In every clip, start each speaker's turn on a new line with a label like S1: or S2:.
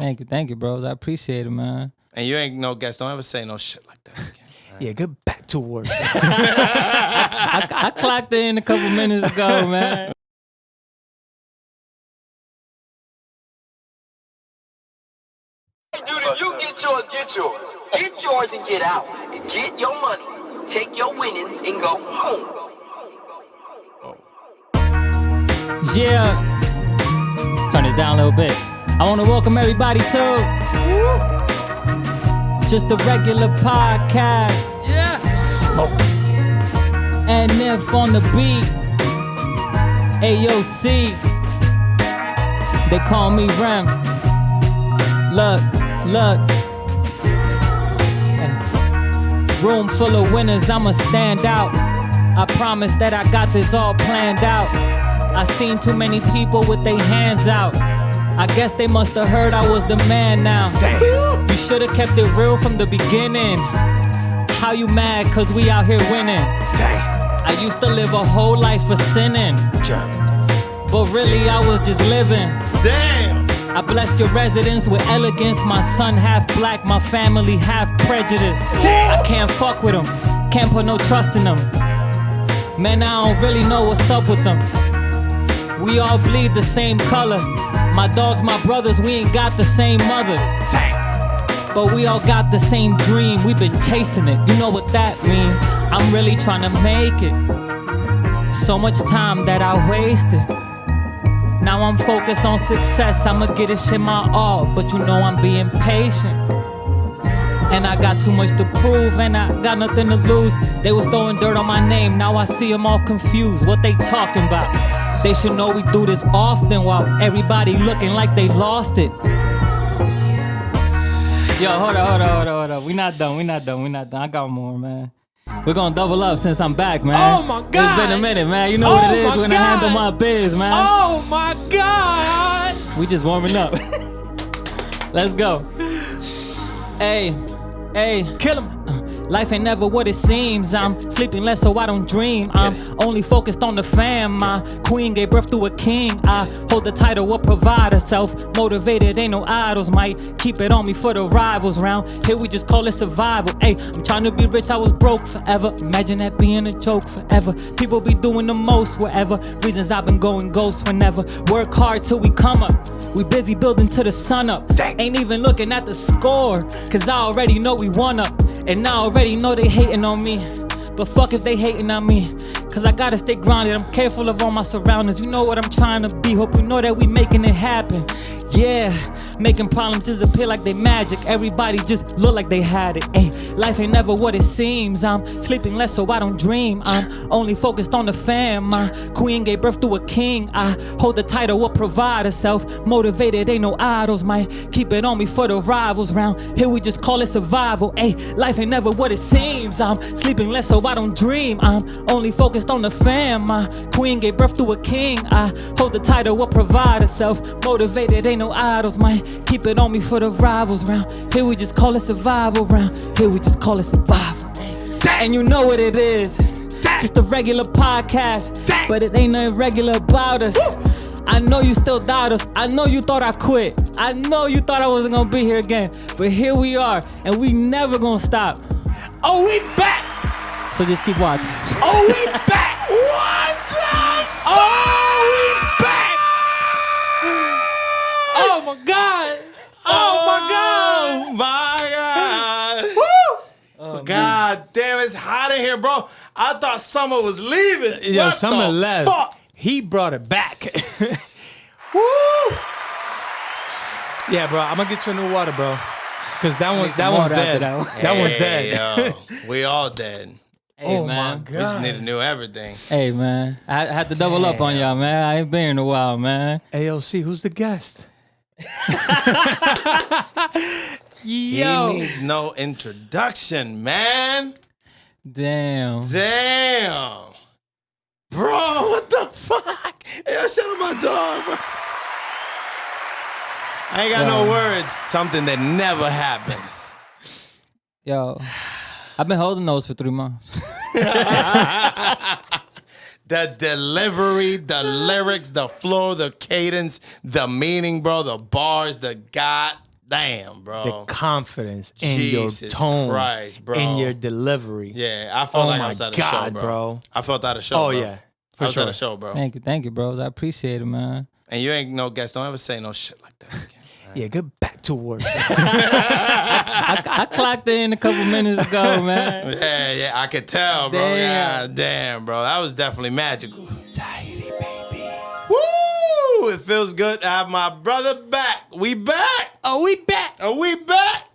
S1: Thank you, bros. I appreciate it, man.
S2: And you ain't no guest. Don't ever say no shit like that again. Right?
S3: Yeah, get back to work.
S1: I clocked in a couple minutes ago, man.
S4: Hey, dude, if you get yours, get yours. Get yours and get out. And get your money. Take your winnings and go home.
S1: Yeah. Turn this down a little bit. I want to welcome everybody to Just a Regular Podcast.
S3: Yeah. Smoke.
S1: And if on the beat, AOC, they call me Rem. Look. Room full of winners, I'ma stand out. I promise that I got this all planned out. I seen too many people with their hands out. I guess they must have heard I was the man now.
S3: Damn.
S1: You should've kept it real from the beginning. How you mad cause we out here winning?
S3: Damn.
S1: I used to live a whole life of sinning,
S3: JURP.
S1: but really I was just living.
S2: Damn.
S1: I blessed your residence with elegance. My son half black, my family half prejudiced. I can't fuck with them, can't put no trust in them. Man, I don't really know what's up with them. We all bleed the same color. My dogs, my brothers, we ain't got the same mother.
S3: Damn.
S1: But we all got the same dream, we've been chasing it. You know what that means? I'm really trying to make it. So much time that I wasted. Now I'm focused on success, I'ma get this shit my all. But you know I'm being patient. And I got too much to prove and I got nothing to lose. They was throwing dirt on my name, now I see them all confused. What they talking about? They should know we do this often while everybody looking like they lost it. Yo, hold on. We not done. I got more, man. We're gonna double up since I'm back, man.
S3: Oh my God.
S1: It's been a minute, man. You know what it is when I handle my biz, man.
S3: Oh my God.
S1: We just warming up. Let's go. Hey,
S3: Kill him.
S1: life ain't never what it seems. I'm sleeping less so I don't dream. I'm only focused on the fam. My queen gave birth to a king. I hold the title of provider. Self-motivated, ain't no idols. Might keep it on me for the rivals round. Here we just call it survival. Ay, I'm trying to be rich, I was broke forever. Imagine that being a joke forever. People be doing the most wherever. Reasons I've been going ghost whenever. Work hard till we come up. We busy building to the sun up. Ain't even looking at the score, cause I already know we won up. And I already know they hating on me. But fuck if they hating on me, cause I gotta stay grounded. I'm careful of all my surroundings. You know what I'm trying to be. Hope you know that we making it happen. Yeah, making problems disappear like they magic. Everybody just look like they had it. Ay, life ain't never what it seems. I'm sleeping less so I don't dream. I'm only focused on the fam. My queen gave birth to a king. I hold the title of provider. Self-motivated, ain't no idols. Might keep it on me for the rivals round. Here we just call it survival. Ay, life ain't never what it seems. I'm sleeping less so I don't dream. I'm only focused on the fam. My queen gave birth to a king. I hold the title of provider. Self-motivated, ain't no idols. Might keep it on me for the rivals round. Here we just call it survival round. Here we just call it survival. And you know what it is. Just a regular podcast, but it ain't nothing regular about us. I know you still doubt us. I know you thought I quit. I know you thought I wasn't gonna be here again. But here we are, and we never gonna stop.
S3: Oh, we back.
S1: So just keep watching.
S3: Oh, we back. What the fuck? Oh, we back. Oh my God. Oh my God.
S2: Woo! Oh, God damn, it's hot in here, bro. I thought summer was leaving.
S3: Yo,
S2: What
S3: Summer
S2: the
S3: left.
S2: fuck?
S3: He brought it back.
S2: Woo!
S3: Yeah, bro. I'm gonna get you a new water, bro. Cause that one's
S1: some water
S3: dead.
S1: after that one.
S3: That one's
S2: Hey,
S3: dead.
S2: yo, we all dead.
S1: Hey,
S3: Oh
S1: man.
S3: my
S2: We just
S3: God.
S2: need to know everything.
S1: Hey, man. I had to double up on y'all, man. I ain't been here in a while, man.
S3: AOC, who's the guest?
S2: He needs no introduction, man.
S1: Damn.
S2: Damn. Bro, what the fuck? Hey, yo, shut up my dog, bro. I ain't got no words. Something that never happens.
S1: Yo, I've been holding those for 3 months.
S2: The delivery, the lyrics, the flow, the cadence, the meaning, bro, the bars, the Damn, bro.
S3: The confidence in your
S2: Jesus
S3: tone,
S2: Christ, bro.
S3: in your delivery.
S2: Yeah, I felt like I was at a show, bro. I felt at a show,
S3: Oh,
S2: bro.
S3: yeah.
S2: I was at a show, bro.
S1: Thank you, bros. I appreciate it, man.
S2: And you ain't no guest. Don't ever say no shit like that again.
S3: Yeah, get back to work.
S1: I clocked in a couple minutes ago, man.
S2: Yeah, I could tell, bro.
S1: Damn.
S2: God damn, bro. That was definitely magical. Tidy, baby. Woo! It feels good to have my brother back. We back.
S3: Oh, we back.
S2: Are we back?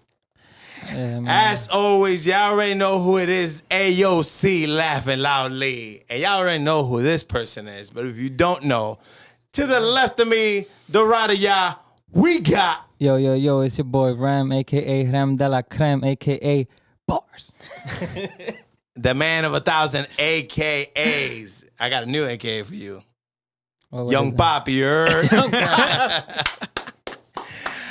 S1: Yeah, man.
S2: As always, y'all already know who it is. AOC laughing loudly. And y'all already know who this person is. But if you don't know, to the left of me, the right of y'all, we got...
S1: Yo, it's your boy Rem, a.k.a. Rem de la Creme, a.k.a. Bars.
S2: the man of 1,000 AKAs. I got a new AKA for you.
S1: What
S2: Young
S1: is that?
S2: Poppy, you heard?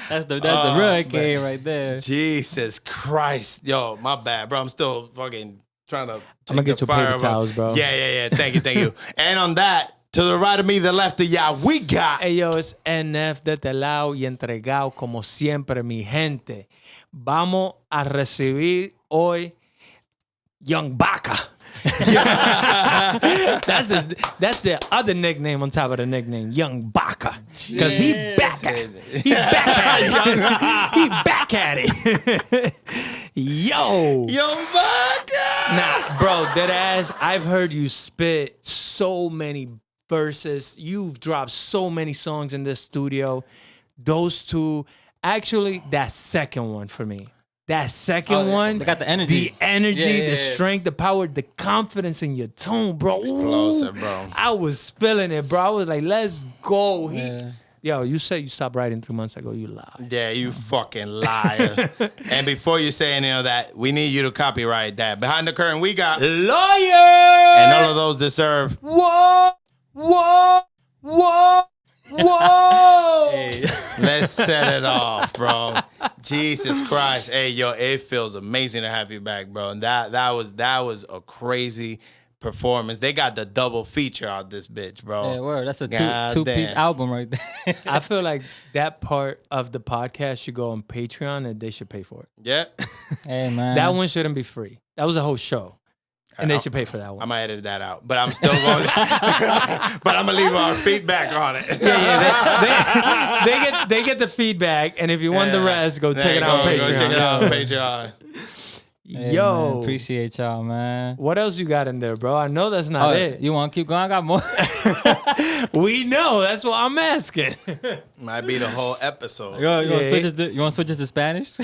S1: That's the real AKA right there.
S2: Jesus Christ. Yo, my bad, bro. I'm still fucking trying to...
S3: I'm gonna get your paper towels, bro.
S2: Yeah. Thank you. And on that, to the right of me, the left of y'all, we got...
S3: Hey, yo, es NF de este lado y entregado como siempre, mi gente. Vamos a recibir hoy Young Baka. That's the other nickname on top of the nickname, Young Baka. Because he's back at it. He's back at it. Yo.
S2: Young Baka!
S3: Nah, bro, dead ass, I've heard you spit so many verses. You've dropped so many songs in this studio. Those two, actually, that second one for me. That second one,
S1: they got the energy.
S3: The strength, the power, the confidence in your tone, bro.
S2: Explosive, bro.
S3: I was feeling it, bro. I was like, let's go.
S1: Yeah.
S3: Yo, you said you stopped writing 3 months ago. You lied.
S2: Yeah, you fucking liar. And before you say any of that, we need you to copyright that. Behind the curtain, we got...
S3: Lawyer!
S2: And all of those deserve...
S3: Whoa!
S2: Hey, let's set it off, bro. Jesus Christ. Hey, yo, it feels amazing to have you back, bro. And that was a crazy performance. They got the double feature out this bitch, bro.
S1: Yeah, word. That's a
S2: God
S1: two-piece
S2: damn.
S1: album right there.
S3: I feel like that part of the podcast should go on Patreon and they should pay for it.
S2: Yeah.
S1: Hey, man.
S3: That one shouldn't be free. That was a whole show. And they should pay for that one.
S2: I'm gonna edit that out, but I'm still going. But I'm gonna leave our feedback on it.
S3: They get the feedback, and if you want the rest, go check it out on Patreon.
S2: Go check it out on Patreon.
S1: Hey,
S3: Yo,
S1: man, appreciate y'all, man.
S3: what else you got in there, bro? I know that's not it.
S1: You want to keep going? I got more.
S3: We know. That's what I'm asking.
S2: Might be the whole episode.
S1: You want
S3: Yeah.
S1: to switch it to Spanish?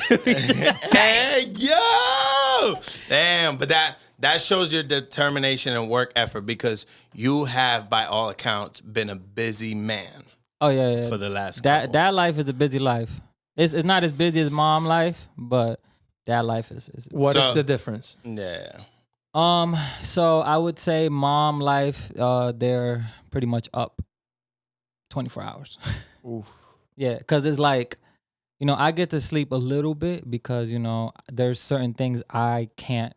S2: Hey, yo! Damn, but that shows your determination and work effort because you have, by all accounts, been a busy man
S1: Oh yeah.
S2: for the last couple.
S1: That life is a busy life. It's not as busy as mom life, but that life is.
S3: What
S2: So-
S3: is the difference?
S2: Yeah.
S1: So I would say mom life, they're pretty much up 24 hours.
S3: Oof.
S1: Yeah, because it's like, I get to sleep a little bit because, there's certain things I can't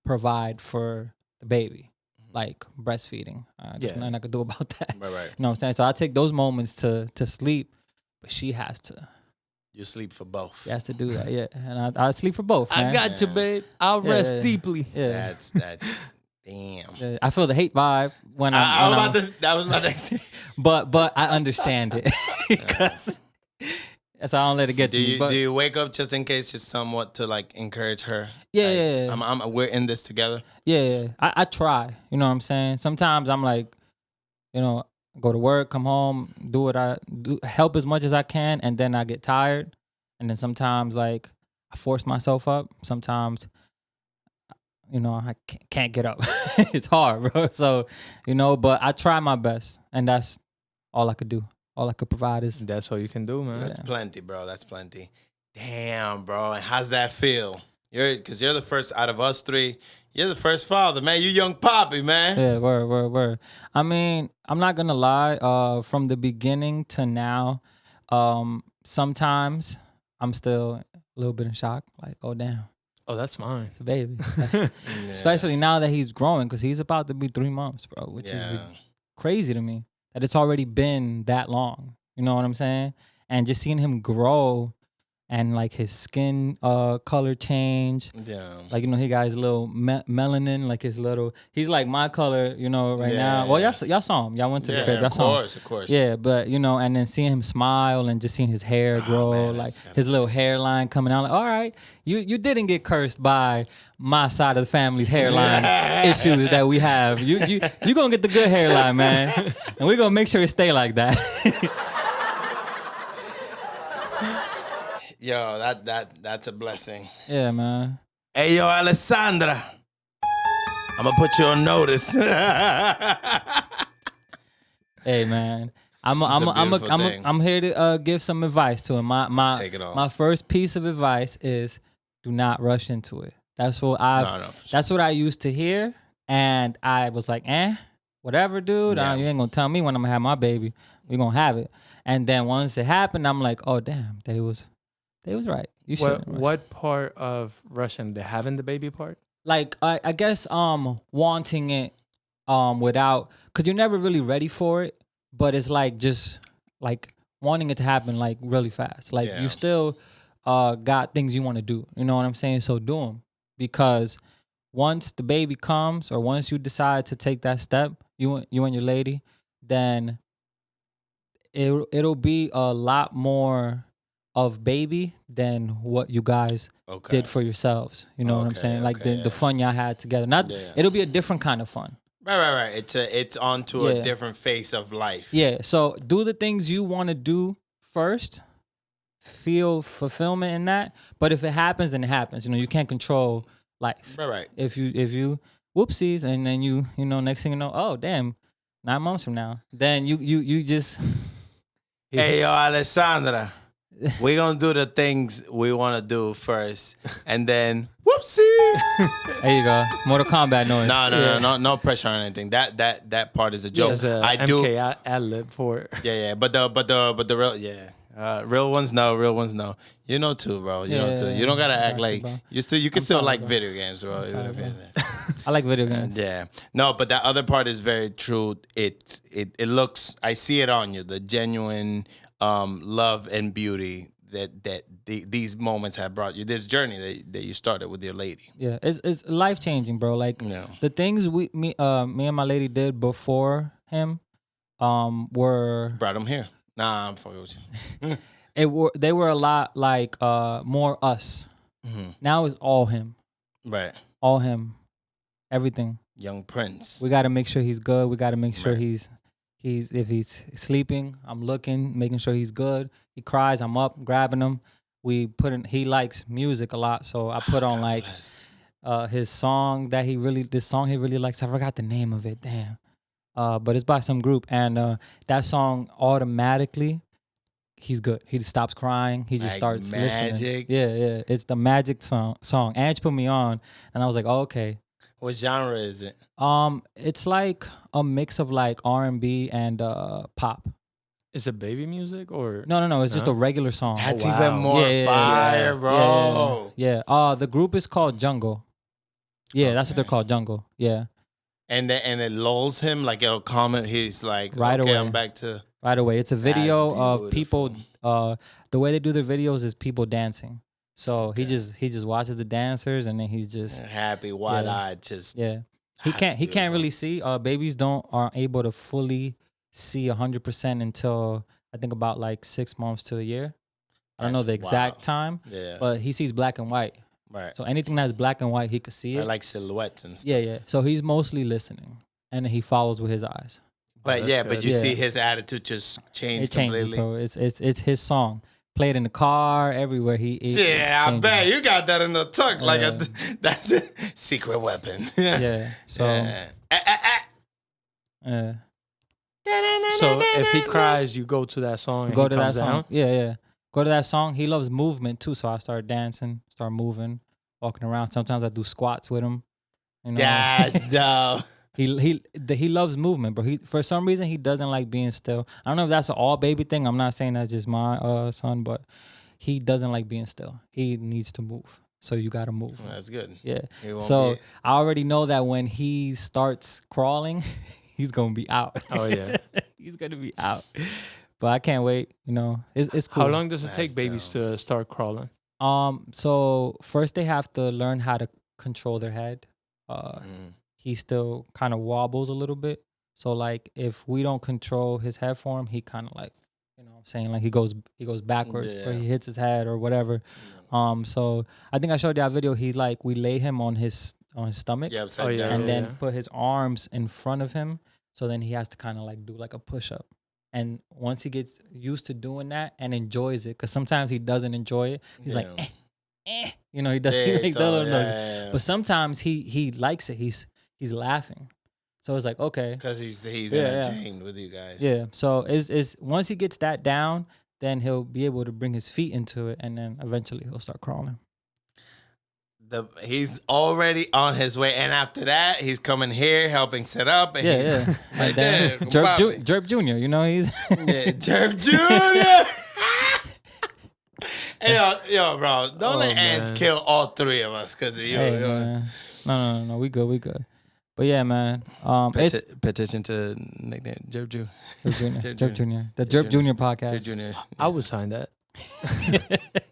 S1: provide for the baby, like breastfeeding. There's nothing I could do about that.
S2: Right.
S1: You know what I'm saying? So I take those moments to sleep, but she has to
S2: You sleep for both.
S1: She has to do that, yeah. And I sleep for both, man.
S3: I got you, babe. I'll rest deeply.
S1: Yeah.
S2: That's that. Damn.
S1: Yeah, I feel the hate vibe when
S2: That was my next thing.
S1: but I understand it because so I don't let it get
S2: Do
S1: to me. But
S2: you wake up just in case, just somewhat to like encourage her?
S1: Yeah,
S2: Like,
S1: yeah.
S2: we're in this together.
S1: yeah. I try. You know what I'm saying? Sometimes I'm like, go to work, come home, do what I do, help as much as I can, and then I get tired. And then sometimes like I force myself up. Sometimes I can't get up. It's hard, bro. So, but I try my best, and that's all I could do. All I could provide is
S3: That's all you can do, man.
S2: That's plenty, bro. That's plenty. Damn, bro. And how's that feel? Because you're the first out of us three. You're the first father, man. You young poppy, man.
S1: Yeah, word. I mean, I'm not gonna lie. From the beginning to now, sometimes I'm still a little bit in shock. Like, oh damn,
S3: Oh, that's fine.
S1: it's a baby. Especially now that he's growing, because he's about to be 3 months, bro. Which is crazy to me that it's already been that long. You know what I'm saying? And just seeing him grow and like his skin color change.
S2: Yeah.
S1: Like, you know, he got his little melanin, like his little, he's like my color, you know, right now. Well, y'all saw him. Y'all went to the crib. Y'all saw him.
S2: Of course.
S1: Yeah, but, you know, and then seeing him smile and just seeing his hair grow,
S2: man,
S1: like
S2: that's
S1: his little hairline coming out. Like, all right, you didn't get cursed by my side of the family's hairline issues that we have. You going to get the good hairline, man. And we're going to make sure it stay like that.
S2: Yo, that's a blessing.
S1: Yeah, man.
S2: Hey, yo, Alessandra. I'm going to put you on notice.
S1: Hey, man. I'm here to give some advice to him.
S2: Take it on.
S1: My first piece of advice is do not rush into it. That's what that's what I used to hear, and I was like, whatever, dude.
S2: Yeah.
S1: You ain't gonna tell me when I'm gonna have my baby. We gonna have it. And then once it happened, I'm like, oh damn, they was right. You should.
S3: What part of Russian? The having the baby part?
S1: Like I guess wanting it without, because you're never really ready for it, but it's like just like wanting it to happen like really fast. Like you still got things you want to do. You know what I'm saying? So do them, because once the baby comes or once you decide to take that step, you and your lady, then it'll be a lot more of baby than what you guys did for yourselves. You know what I'm saying? Like the fun y'all had together. It'll be a different kind of fun.
S2: Right. It's onto a different phase of life.
S1: Yeah. So do the things you want to do first. Feel fulfillment in that. But if it happens, then it happens. You know, you can't control life.
S2: Right.
S1: If you whoopsies, and then you know, next thing you know, oh damn, 9 months from now, then you just.
S2: Hey, yo, Alessandra. We're going to do the things we want to do first, and then, whoopsie.
S1: There you go. Mortal Kombat noise.
S2: No pressure on anything. That part is a joke.
S3: I do. MK ad-lib for it.
S2: Yeah. But the real, real ones know. You know too, bro. You know too. You don't gotta act like you can still like video games, bro.
S1: I like video games.
S2: Yeah. No, but that other part is very true. It looks, I see it on you, the genuine love and beauty that these moments have brought you. This journey that you started with your lady.
S1: Yeah, it's life changing, bro. Like the things me and my lady did before him, were
S2: brought him here. Nah, I'm fucking with you.
S1: They were a lot like more us.
S2: Mm-hmm.
S1: Now it's all him.
S2: Right.
S1: All him. Everything.
S2: Young Prince.
S1: We got to make sure he's good. We got to make sure he's if he's sleeping, I'm looking, making sure he's good. He cries, I'm up, grabbing him. He likes music a lot, so I put on like his song he really likes. I forgot the name of it. Damn. But it's by some group, and that song automatically, he's good. He just stops crying. He just starts listening. Yeah. It's the magic song. Ange put me on, and I was like, oh, okay.
S2: What genre is it?
S1: It's like a mix of like R&B and pop.
S3: Is it baby music or
S1: no? It's just a regular song.
S2: That's even more fire, bro.
S1: Yeah. The group is called Jungle. Yeah, that's what they're called, Jungle. Yeah. And
S2: it lulls him, like it'll comment. He's like,
S1: right
S2: okay,
S1: away.
S2: I'm back to.
S1: Right away. It's a video of people. The way they do their videos is people dancing. So he just watches the dancers, and then he's just
S2: happy, wide-eyed, just
S1: He can't really see. Babies aren't able to fully see 100% until I think about like 6 months to a year. I don't know the exact time. Yeah. But he sees black and white.
S2: Right.
S1: So anything that's black and white, he could see it.
S2: I like silhouettes and stuff.
S1: Yeah. So he's mostly listening, and then he follows with his eyes.
S2: But but you see his attitude just change completely.
S1: Bro. It's his song. Play it in the car, everywhere
S2: I bet you got that in the tuck that's a secret weapon.
S1: So.
S3: So if he cries, you go to that song. And
S1: go to that song. Yeah. Go to that song. He loves movement too, so I start dancing, start moving, walking around. Sometimes I do squats with him. You know?
S2: That's dope.
S1: He loves movement, bro. For some reason he doesn't like being still. I don't know if that's an all baby thing. I'm not saying that's just my son, but he doesn't like being still. He needs to move. So you gotta move.
S2: That's good.
S1: Yeah. So I already know that when he starts crawling, he's gonna be out.
S3: Oh yeah.
S1: He's gonna be out. but I can't wait. You know, it's cool.
S3: How long does it
S2: That's
S3: take babies to start crawling?
S1: So first they have to learn how to control their head. He still kind of wobbles a little bit. So like if we don't control his head for him, he kind of like, you know what I'm saying, like he goes backwards or he hits his head or whatever. So I think I showed you that video. He like we lay him on his stomach
S2: Upside down.
S1: and then put his arms in front of him. So then he has to kind of like do like a push up. And once he gets used to doing that and enjoys it, because sometimes he doesn't enjoy it, he's like, you know, he does like that noise. But sometimes he likes it. He's laughing. So it's like, okay,
S2: because he's entertained with you guys.
S1: Yeah. So is once he gets that down, then he'll be able to bring his feet into it, and then eventually he'll start crawling.
S2: He's already on his way, and after that, he's coming here helping set up. And
S1: Like that. JURP Junior, you know he's
S2: JURP Junior. Hey, yo, bro, don't let ants kill all three of us because of you.
S1: Hey, man. No, we good. But yeah, man. It's
S2: petition to nickname JURP Junior.
S1: JURP Junior. The JURP Junior podcast.
S2: JURP Junior.
S3: I would sign that.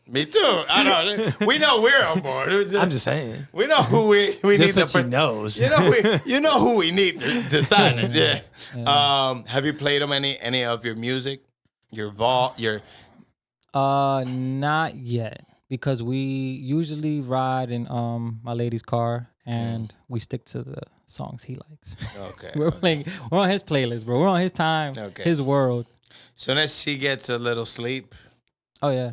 S2: Me too. I know. We know we're on board.
S3: I'm just saying.
S2: We know who we need
S3: Just
S2: to.
S3: so she knows.
S2: You know who we need to sign it. Yeah. Have you played them any of your music? Your
S1: not yet, because we usually ride in my lady's car and we stick to the songs he likes.
S2: Okay.
S1: We're on his playlist, bro. We're on his time, his world.
S2: Soon as she gets a little sleep.
S1: Oh yeah.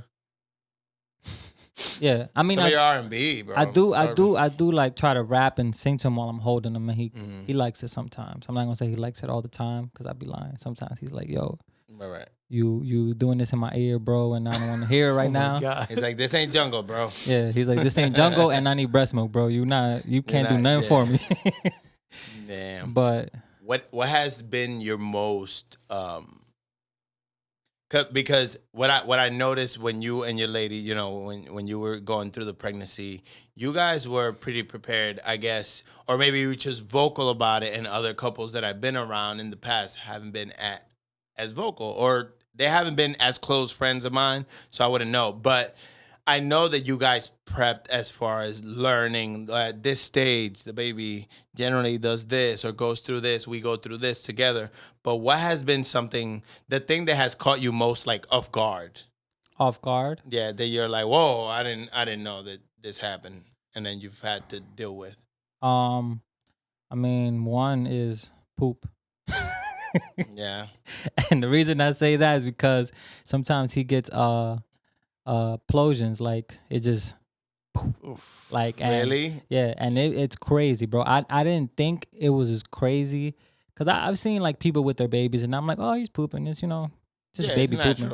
S1: Yeah, I mean,
S2: some of your R&B, bro.
S1: I do like try to rap and sing to him while I'm holding him, and he likes it sometimes. I'm not gonna say he likes it all the time because I'd be lying. Sometimes he's like, "Yo,
S2: right.
S1: you doing this in my ear, bro, and I don't want to hear it right now."
S3: God.
S2: He's like, "This ain't jungle, bro."
S1: Yeah, he's like, "This ain't jungle, and I need breast milk, bro. You can't do nothing for me."
S2: Damn.
S1: But
S2: what has been your most because what I noticed when you and your lady, you know, when you were going through the pregnancy, you guys were pretty prepared, I guess, or maybe you were just vocal about it, and other couples that I've been around in the past haven't been as vocal, or they haven't been as close friends of mine, so I wouldn't know. But I know that you guys prepped as far as learning at this stage, the baby generally does this or goes through this. We go through this together. But what has been the thing that has caught you most like off guard?
S1: Off guard?
S2: Yeah, that you're like, whoa, I didn't know that this happened, and then you've had to deal with.
S1: I mean, one is poop.
S2: Yeah.
S1: And the reason I say that is because sometimes he gets plosions, like it just like, and,
S2: really?
S1: Yeah, and it's crazy, bro. I didn't think it was as crazy because I've seen like people with their babies, and I'm like, oh, he's pooping. It's, you know, just baby pooping.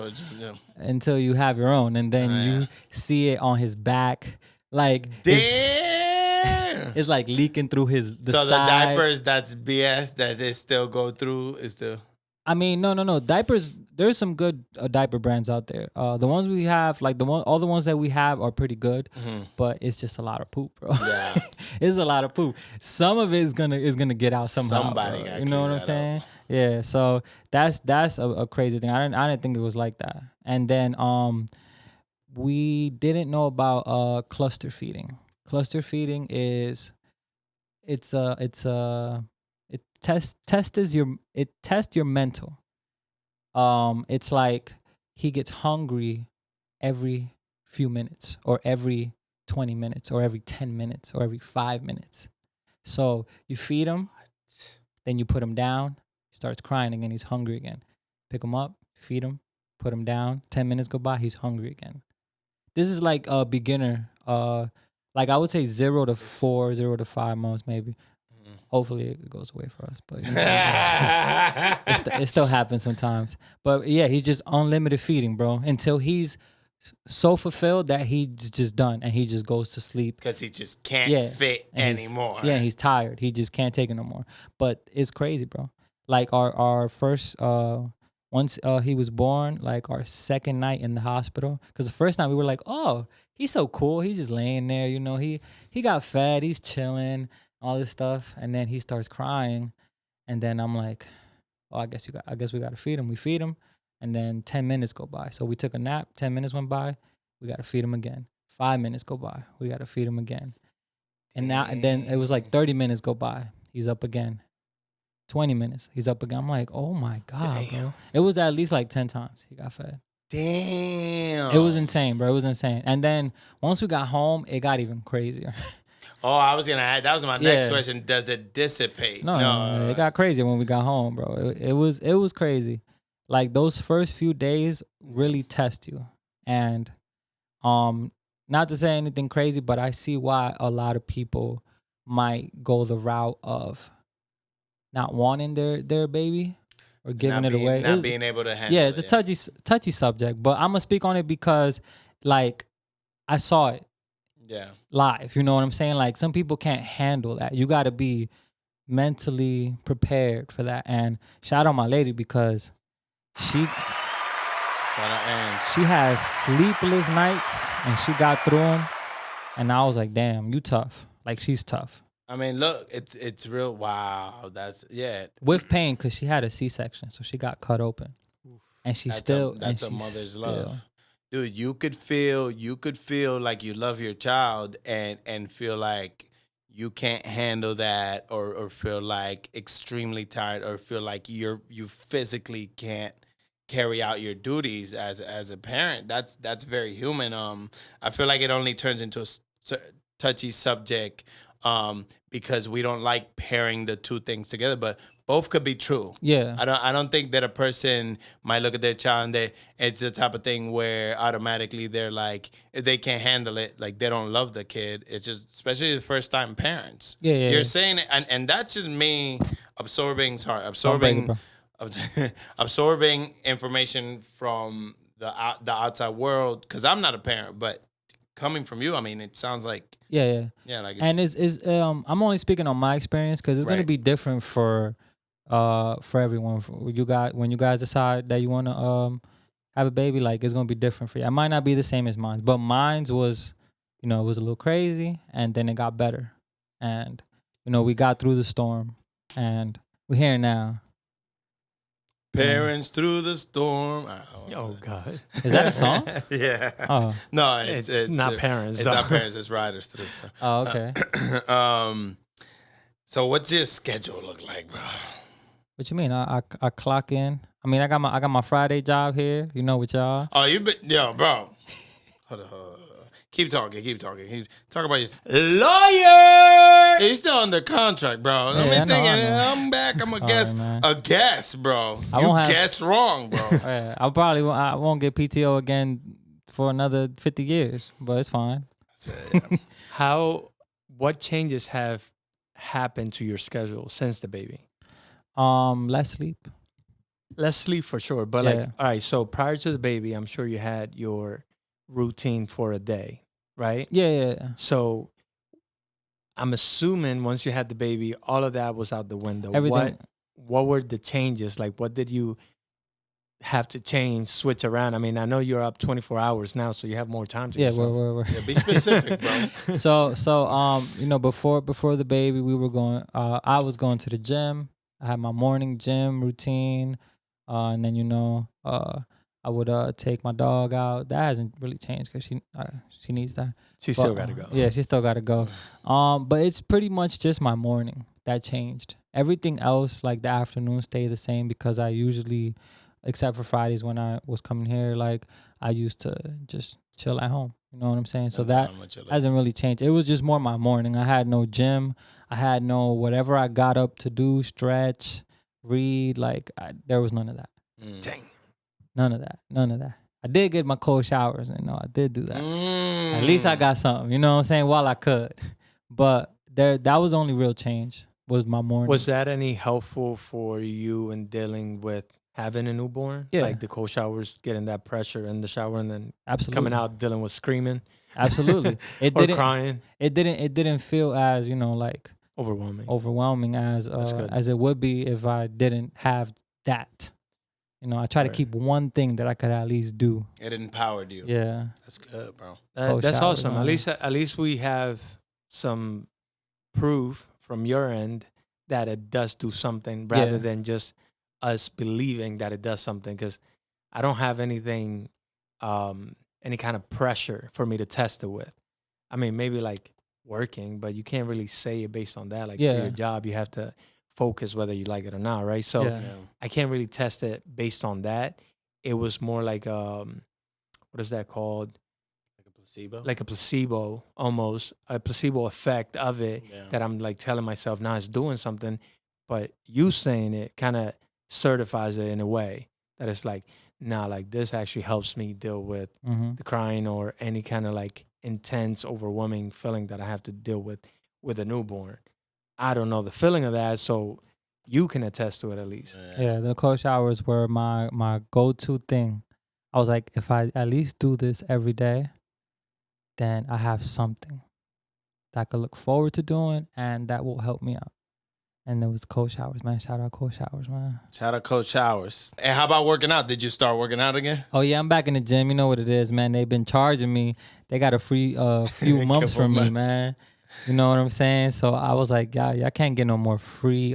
S1: Until you have your own, and then you see it on his back, like
S2: damn,
S1: it's like leaking through the side.
S2: The diapers, that's BS. That they still go through is still.
S1: I mean, no. Diapers, there's some good diaper brands out there. The ones we have, like all the ones that we have are pretty good, but it's just a lot of poop, bro. Yeah, it's a lot of poop. Some of it is gonna get out somehow.
S2: Somebody
S1: bro.
S2: got
S1: You know what I'm saying? Yeah. So that's a crazy thing. I didn't think it was like that. And then we didn't know about cluster feeding. Cluster feeding is it tests your mental. It's like he gets hungry every few minutes, or every 20 minutes, or every 10 minutes, or every 5 minutes. So you feed him, then you put him down, he starts crying again, he's hungry again. Pick him up, feed him, put him down, 10 minutes go by, he's hungry again. This is like a beginner, like I would say 0 to 4, 0 to 5 months maybe. Hopefully it goes away for us, but you know, it still happens sometimes. But yeah, he's just unlimited feeding, bro, until he's so fulfilled that he's just done and he just goes to sleep
S2: because he just can't fit anymore.
S1: He's tired. He just can't take it no more. But it's crazy, bro. Like our first once he was born, like our second night in the hospital, because the first night we were like, oh, he's so cool. He's just laying there, you know. He got fed. He's chilling. All this stuff, and then he starts crying, and then I'm like, oh, I guess we got to feed him. We feed him, And then 10 minutes go by. So we took a nap, 10 minutes went by, we got to feed him again. 5 minutes go by, we got to feed him again. And then it was like 30 minutes go by, he's up again. 20 minutes, he's up again. I'm like, oh my God, bro. It was at least like 10 times he got fed.
S2: Damn.
S1: It was insane, bro. It was insane. And then once we got home, it got even crazier.
S2: Oh, I was gonna add. That was my next question. Does it dissipate?
S1: No, it got crazier when we got home, bro. It was crazy. Like those first few days really test you. And not to say anything crazy, but I see why a lot of people might go the route of not wanting their baby or giving it away.
S2: Not being able to handle it.
S1: Yeah, it's a touchy subject, but I'm gonna speak on it because like I saw it.
S2: Yeah.
S1: Live, you know what I'm saying? Like some people can't handle that. You got to be mentally prepared for that. And shout out my lady because she has sleepless nights and she got through them. And I was like, damn, you tough. Like she's tough.
S2: I mean, look, it's real. Wow, that's
S1: with pain because she had a C-section, so she got cut open, and she's
S2: that's a mother's love. Dude, you could feel like you love your child and feel like you can't handle that or feel like extremely tired or feel like you physically can't carry out your duties as a parent. That's very human. I feel like it only turns into a touchy subject because we don't like pairing the two things together, but both could be true.
S1: Yeah.
S2: I don't think that a person might look at their child and it's the type of thing where automatically they're like, if they can't handle it, like they don't love the kid. It's just, especially the first time parents.
S1: Yeah.
S2: You're saying it, and that's just me absorbing information from the outside world because I'm not a parent, but coming from you, I mean, it sounds like
S1: yeah.
S2: Like
S1: and I'm only speaking on my experience because it's gonna be different for everyone. When you guys decide that you want to have a baby, like it's gonna be different for you. It might not be the same as mine, but mine's was, it was a little crazy, and then it got better, and we got through the storm, and we're here now.
S2: Parents through the storm.
S3: Oh God,
S1: is that a song?
S2: Yeah.
S1: Oh
S3: no, it's not parents.
S2: It's not parents. It's riders through the storm.
S1: Oh, okay.
S2: So what's your schedule look like, bro?
S1: What you mean? I clock in. I mean, I got my Friday job here. With y'all.
S2: Oh, bro. Hold on. Keep talking. Talk about your
S3: lawyer.
S2: Hey, you're still under contract, bro.
S1: Yeah,
S2: I'm back. I'm a guest, bro. You guessed wrong, bro.
S1: Yeah, I won't get PTO again for another 50 years, but it's fine.
S3: What changes have happened to your schedule since the baby?
S1: Less sleep.
S3: Less sleep for sure. But all right, so prior to the baby, I'm sure you had your routine for a day, right?
S1: Yeah.
S3: So I'm assuming once you had the baby, all of that was out the window.
S1: Everything.
S3: What were the changes? Like, what did you have to change, switch around? I mean, I know you're up 24 hours now, so you have more time to yourself.
S1: We're.
S2: Yeah, be specific, bro.
S1: So before the baby, we were going. I was going to the gym. I had my morning gym routine, and then I would take my dog out. That hasn't really changed because she needs that.
S3: She's still got to go.
S1: Yeah, she still got to go. But it's pretty much just my morning that changed. Everything else, like the afternoon, stayed the same because I usually, except for Fridays when I was coming here, like I used to just chill at home. You know what I'm saying? So that hasn't really changed. It was just more my morning. I had no gym. I had no whatever I got up to do, stretch, read. Like there was none of that.
S3: Dang.
S1: None of that. I did get my cold showers, I did do that. At least I got something, you know what I'm saying, while I could. But that was the only real change, was my morning.
S3: Was that any helpful for you in dealing with having a newborn?
S1: Yeah.
S3: Like the cold showers, getting that pressure in the shower and then
S1: Absolutely.
S3: coming out dealing with screaming?
S1: Absolutely.
S3: Or crying?
S1: It didn't feel as, like overwhelming as it would be if I didn't have that. I try to keep one thing that I could at least do.
S2: It empowered you.
S1: Yeah.
S2: That's good, bro.
S3: That's awesome. At least we have some proof from your end that it does do something rather than just us believing that it does something. Because I don't have anything, any kind of pressure for me to test it with. I mean, maybe like working, but you can't really say it based on that. Like for your job, you have to focus whether you like it or not, right? So I can't really test it based on that. It was more like what is that called?
S2: Like a placebo.
S3: Like a placebo, almost a placebo effect of it that I'm like telling myself now it's doing something, but you saying it kind of certifies it in a way that it's like, nah, like this actually helps me deal with the crying or any kind of like intense, overwhelming feeling that I have to deal with a newborn. I don't know the feeling of that, so you can attest to it at least.
S1: Yeah, the cold showers were my go-to thing. I was like, if I at least do this every day, then I have something that I could look forward to doing, and that will help me out. And there was cold showers, man. Shout out cold showers, man.
S2: Shout out cold showers. And how about working out? Did you start working out again?
S1: Oh yeah, I'm back in the gym. You know what it is, man. They've been charging me. They got a free few months from me, man. You know what I'm saying? So I was like, y'all can't get no more free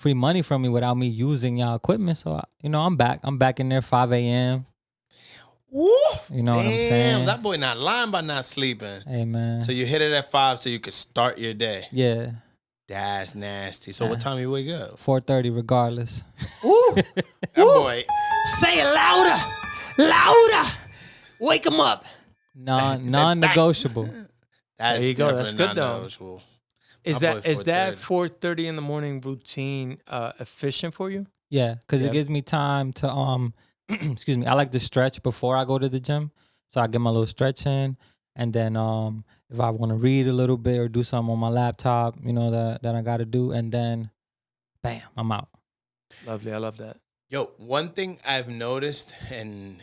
S1: money from me without me using y'all equipment. So I'm back. I'm back in there 5 a.m.
S2: Woo!
S1: You know what I'm saying?
S2: That boy not lying by not sleeping.
S1: Hey man.
S2: So you hit it at 5 so you could start your day.
S1: Yeah.
S2: That's nasty. So what time you wake up?
S1: 4:30 regardless.
S3: Woo!
S2: That boy.
S3: Say it louder, louder. Wake him up.
S1: Non-negotiable.
S2: There
S3: you go. That's good, though.
S2: though.
S3: Is that 4:30 in the morning routine efficient for you?
S1: Yeah, because it gives me time to excuse me. I like to stretch before I go to the gym, so I get my little stretch in, and then if I want to read a little bit or do something on my laptop, that I got to do, and then, bam, I'm out.
S3: Lovely, I love that.
S2: Yo, one thing I've noticed and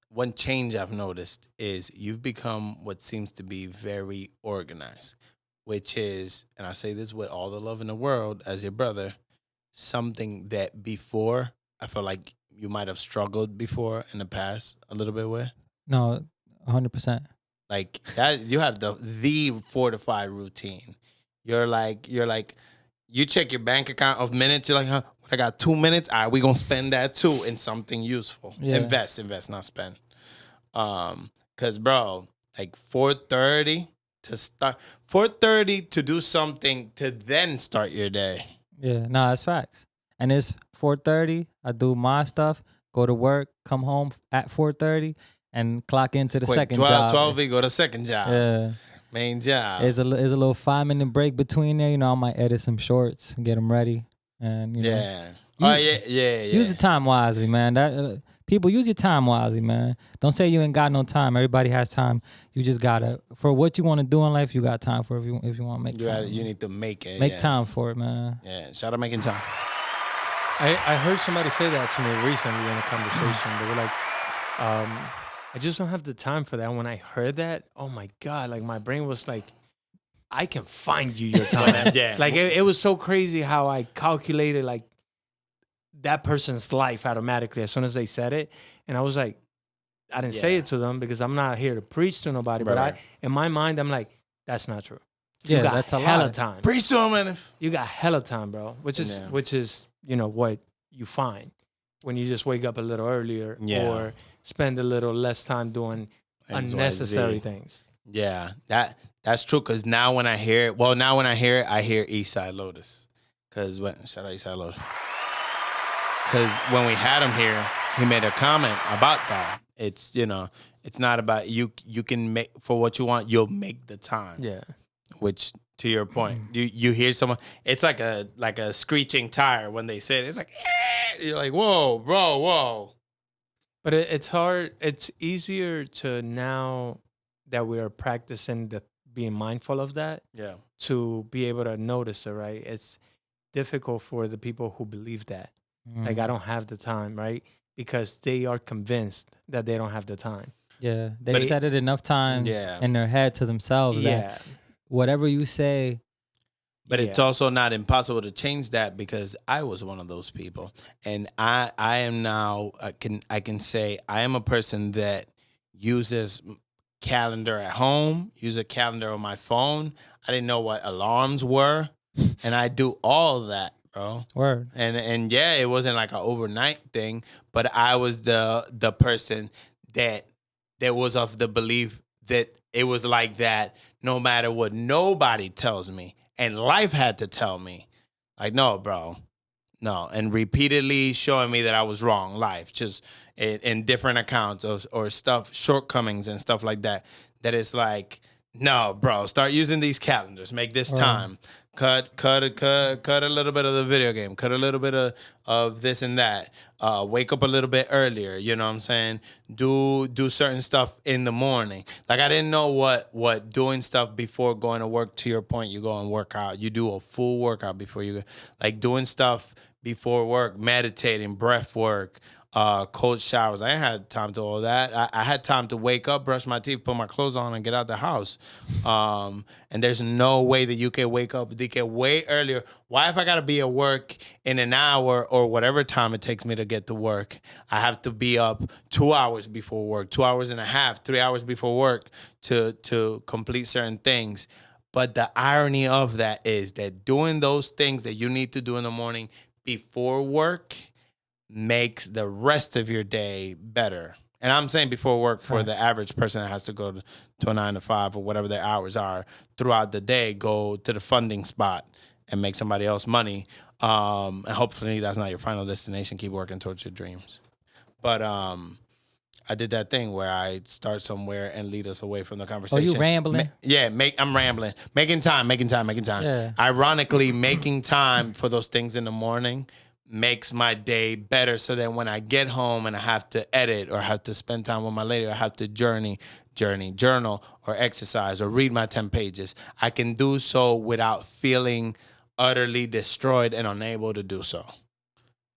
S2: one change I've noticed is you've become what seems to be very organized, which is, and I say this with all the love in the world as your brother, something that before I feel like you might have struggled before in the past a little bit with.
S1: No, 100%.
S2: Like that, you have the fortified routine. You're like, you check your bank account of minutes. You're like, huh? I got 2 minutes. All right, we gonna spend that too in something useful.
S1: Yeah.
S2: Invest, not spend. Cause bro, like 4:30 to start, 4:30 to do something to then start your day.
S1: Yeah, no, that's facts. And it's 4:30. I do my stuff, go to work, come home at 4:30, and clock into the second
S2: 12,
S1: job.
S2: 12, we go to second job.
S1: Yeah.
S2: Main job.
S1: There's a little 5-minute break between there. I might edit some shorts and get them ready. And
S2: Yeah. Yeah.
S1: Use the time wisely, man. That people use your time wisely, man. Don't say you ain't got no time. Everybody has time. You just gotta, for what you want to do in life, you got time for. If you want to make time,
S2: you need to make it.
S1: Make time for it, man.
S2: Yeah. Shout out making time.
S3: I heard somebody say that to me recently in a conversation. They were like, I just don't have the time for that. When I heard that, oh my God, like my brain was like, I can find you your time.
S2: Yeah.
S3: Like it was so crazy how I calculated like that person's life automatically as soon as they said it. And I was like, I didn't say it to them because I'm not here to preach to nobody.
S2: Right.
S3: But in my mind, I'm like, that's not true.
S1: Yeah,
S3: You got
S1: that's a
S3: hella
S1: lie.
S3: time.
S2: Preach to him, man.
S3: You got hella time, bro. Which is what you find when you just wake up a little earlier or spend a little less time doing unnecessary things.
S2: Yeah, that's true. Cause now when I hear it, I hear Eastside Lotus. Cause shout out Eastside Lotus. Cause when we had him here, he made a comment about that. It's it's not about you can make for what you want. You'll make the time.
S3: Yeah.
S2: Which to your point, you hear someone. It's like a screeching tire when they say it. It's like you're like whoa, bro, whoa.
S3: But it's hard. It's easier to now that we are practicing being mindful of that.
S2: Yeah.
S3: To be able to notice it, right? It's difficult for the people who believe that. Like I don't have the time, right? Because they are convinced that they don't have the time.
S1: Yeah, they said it enough times in their head to themselves that whatever you say.
S2: But it's also not impossible to change that because I was one of those people. And I am now, I can say I am a person that uses calendar at home, use a calendar on my phone. I didn't know what alarms were. And I do all of that bro.
S1: Word.
S2: And yeah, it wasn't like an overnight thing, but I was the person that was of the belief that it was like that no matter what nobody tells me, and life had to tell me, like, no, bro, no, and repeatedly showing me that I was wrong. Life just in different accounts or stuff, shortcomings and stuff like that. That it's like, no, bro, start using these calendars. Make this time. Cut a little bit of the video game. Cut a little bit of this and that. Wake up a little bit earlier. You know what I'm saying? Do certain stuff in the morning. Like I didn't know what doing stuff before going to work. To your point, you go and work out. You do a full workout before you go. Like doing stuff before work, meditating, breath work. Cold showers. I ain't had time to all that. I had time to wake up, brush my teeth, put my clothes on, and get out the house. And there's no way that you can wake up. They get way earlier. Why, if I gotta be at work in an hour or whatever time it takes me to get to work, I have to be up 2 hours before work, 2 hours and a half, 3 hours before work to complete certain things. But the irony of that is that doing those things that you need to do in the morning before work makes the rest of your day better. And I'm saying before work for the average person that has to go to a 9 to 5 or whatever their hours are throughout the day, go to the funding spot and make somebody else money. And hopefully that's not your final destination. Keep working towards your dreams. But I did that thing where I start somewhere and lead us away from the conversation.
S1: Oh, you rambling?
S2: I'm rambling. Making time.
S1: Yeah.
S2: Ironically, making time for those things in the morning makes my day better, so that when I get home and I have to edit or have to spend time with my lady or have to journal or exercise or read my 10 pages, I can do so without feeling utterly destroyed and unable to do so.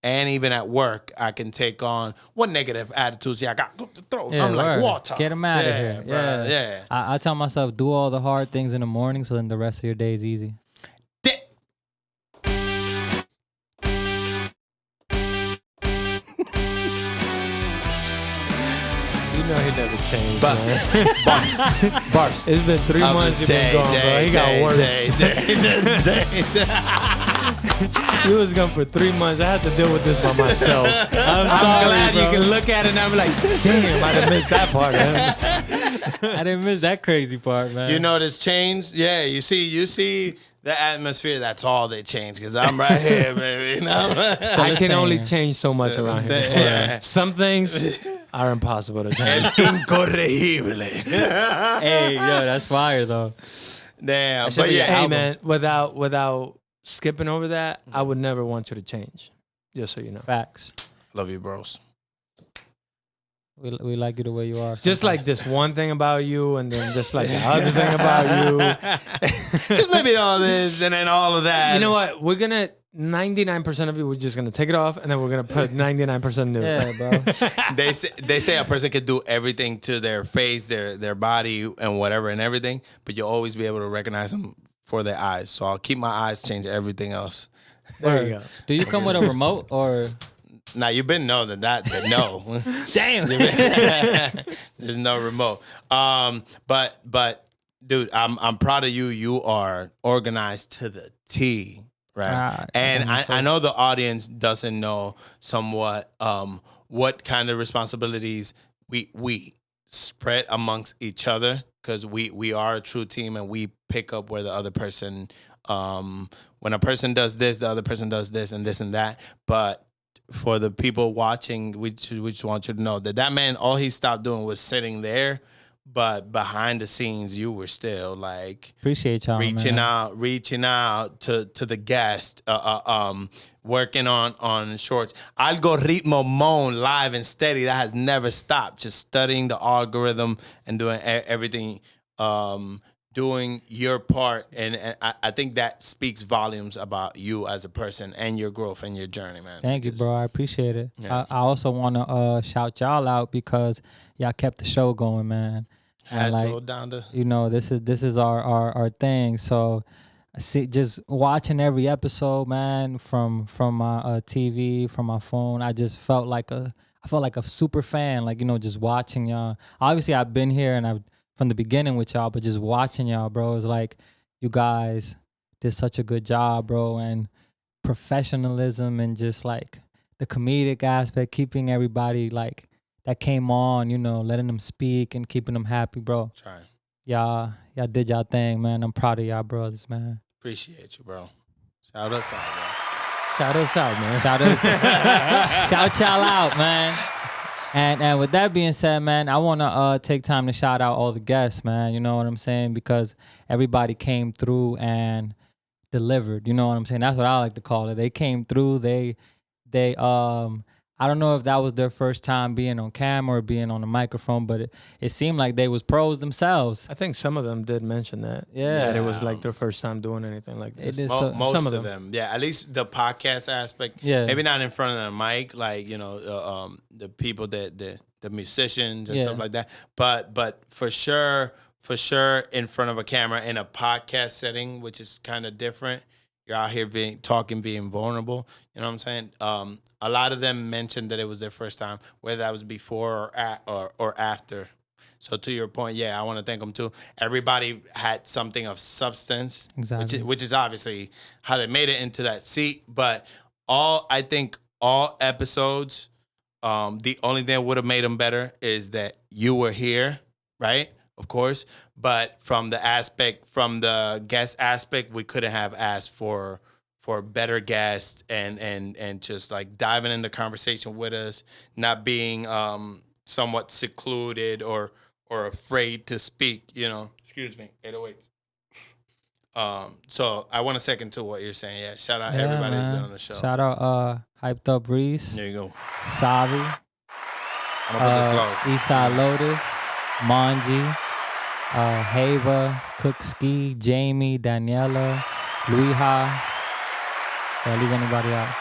S2: And even at work, I can take on what negative attitudes I got to throw.
S1: Yeah,
S2: I'm like, water.
S1: Get them out of here.
S2: Bro,
S1: Yeah.
S2: yeah.
S1: I tell myself, do all the hard things in the morning so then the rest of your day is easy.
S3: You know he never changed, man.
S2: Bars.
S3: It's been 3 months you've been gone, bro. He got worse. He was gone for 3 months. I had to deal with this by myself. I'm
S1: sorry,
S3: glad
S1: bro.
S3: you can look at it and I'm like, damn, I done missed that part, man.
S1: I didn't miss that crazy part, man.
S2: You notice change? Yeah, you see the atmosphere. That's all they change, because I'm right here, baby. You know?
S3: I can only change so much around here.
S2: Yeah.
S3: Some things are impossible to change.
S2: Incorregible.
S1: Hey, yo, that's fire though.
S2: Damn.
S1: should
S2: But
S1: be
S2: yeah,
S3: Hey,
S1: album.
S3: man, without skipping over that, I would never want you to change. Just so you know.
S1: Facts.
S2: love you, bros.
S1: We like you the way you are.
S3: Just
S1: sometimes.
S3: like this one thing about you, and then just like the other thing about you.
S2: Just maybe all this and then all of that.
S3: You know what? We're gonna 99% of you. We're just gonna take it off, and then we're gonna put 99% new.
S1: Yeah, bro.
S2: They say a person could do everything to their face, their body, and whatever and everything, but you'll always be able to recognize them for their eyes. So I'll keep my eyes, change everything else.
S3: There you go.
S1: Do you come with a remote or?
S2: Now you've been known that no.
S1: Damn.
S2: There's no remote. But dude, I'm proud of you. You are organized to the T, right? And I know the audience doesn't know somewhat what kind of responsibilities we spread amongst each other, because we are a true team and we pick up where the other person when a person does this, the other person does this and this and that. But for the people watching, we just want you to know that man, all he stopped doing was sitting there, but behind the scenes, you were still like
S1: Appreciate y'all,
S2: reaching
S1: man.
S2: out to the guest, working on shorts. Algoritmo Moan, live and steady, that has never stopped. Just studying the algorithm and doing everything. Doing your part, and I think that speaks volumes about you as a person and your growth and your journey, man.
S1: Thank you, bro. I appreciate it.
S2: Yeah.
S1: I also want to shout y'all out because y'all kept the show going, man.
S2: Had
S1: And
S2: to hold down the.
S1: you know, this is our thing. So, just watching every episode, man, from my TV, from my phone, I just felt like a super fan. Like, you know, just watching y'all. Obviously, I've been here and I've from the beginning with y'all, but just watching y'all, bro, it's like you guys did such a good job, bro. And professionalism and just like the comedic aspect, keeping everybody like that came on, you know, letting them speak and keeping them happy, bro.
S2: Try.
S1: Y'all did y'all thing, man. I'm proud of y'all brothers, man.
S2: Appreciate you, bro. Shout us out, bro.
S3: Shout us out, man.
S1: Shout y'all out, man. And with that being said, man, I want to take time to shout out all the guests, man. You know what I'm saying? Because everybody came through and delivered. You know what I'm saying? That's what I like to call it. They came through. They I don't know if that was their first time being on camera or being on the microphone, but it seemed like they was pros themselves.
S3: I think some of them did mention that.
S1: Yeah.
S3: That it was like their first time doing anything like this.
S1: It is
S2: Most
S1: some
S2: of them. Yeah, at least the podcast aspect.
S1: Yeah.
S2: Maybe not in front of the mic, like, you know, the people that the musicians and stuff like that. But for sure in front of a camera in a podcast setting, which is kind of different. You're out here being vulnerable. You know what I'm saying? A lot of them mentioned that it was their first time, whether that was before or after. So to your point, yeah, I want to thank them too. Everybody had something of substance,
S1: Exactly.
S2: which is obviously how they made it into that seat. But I think all episodes, the only thing that would have made them better is that you were here, right? Of course, but from the guest aspect, we couldn't have asked for better guests and just like diving into conversation with us, not being somewhat secluded or afraid to speak. You know, excuse me, 808s. So I want to second to what you're saying. Yeah, shout out everybody that's been on the show.
S1: Shout out Hyped Up Reese,
S2: There you go.
S1: Savi,
S2: I'm gonna put this low.
S1: Eastside Lotus, Manji, Hava, Cook Ski, Jamie, Daniela, Luiha. Did I leave anybody out?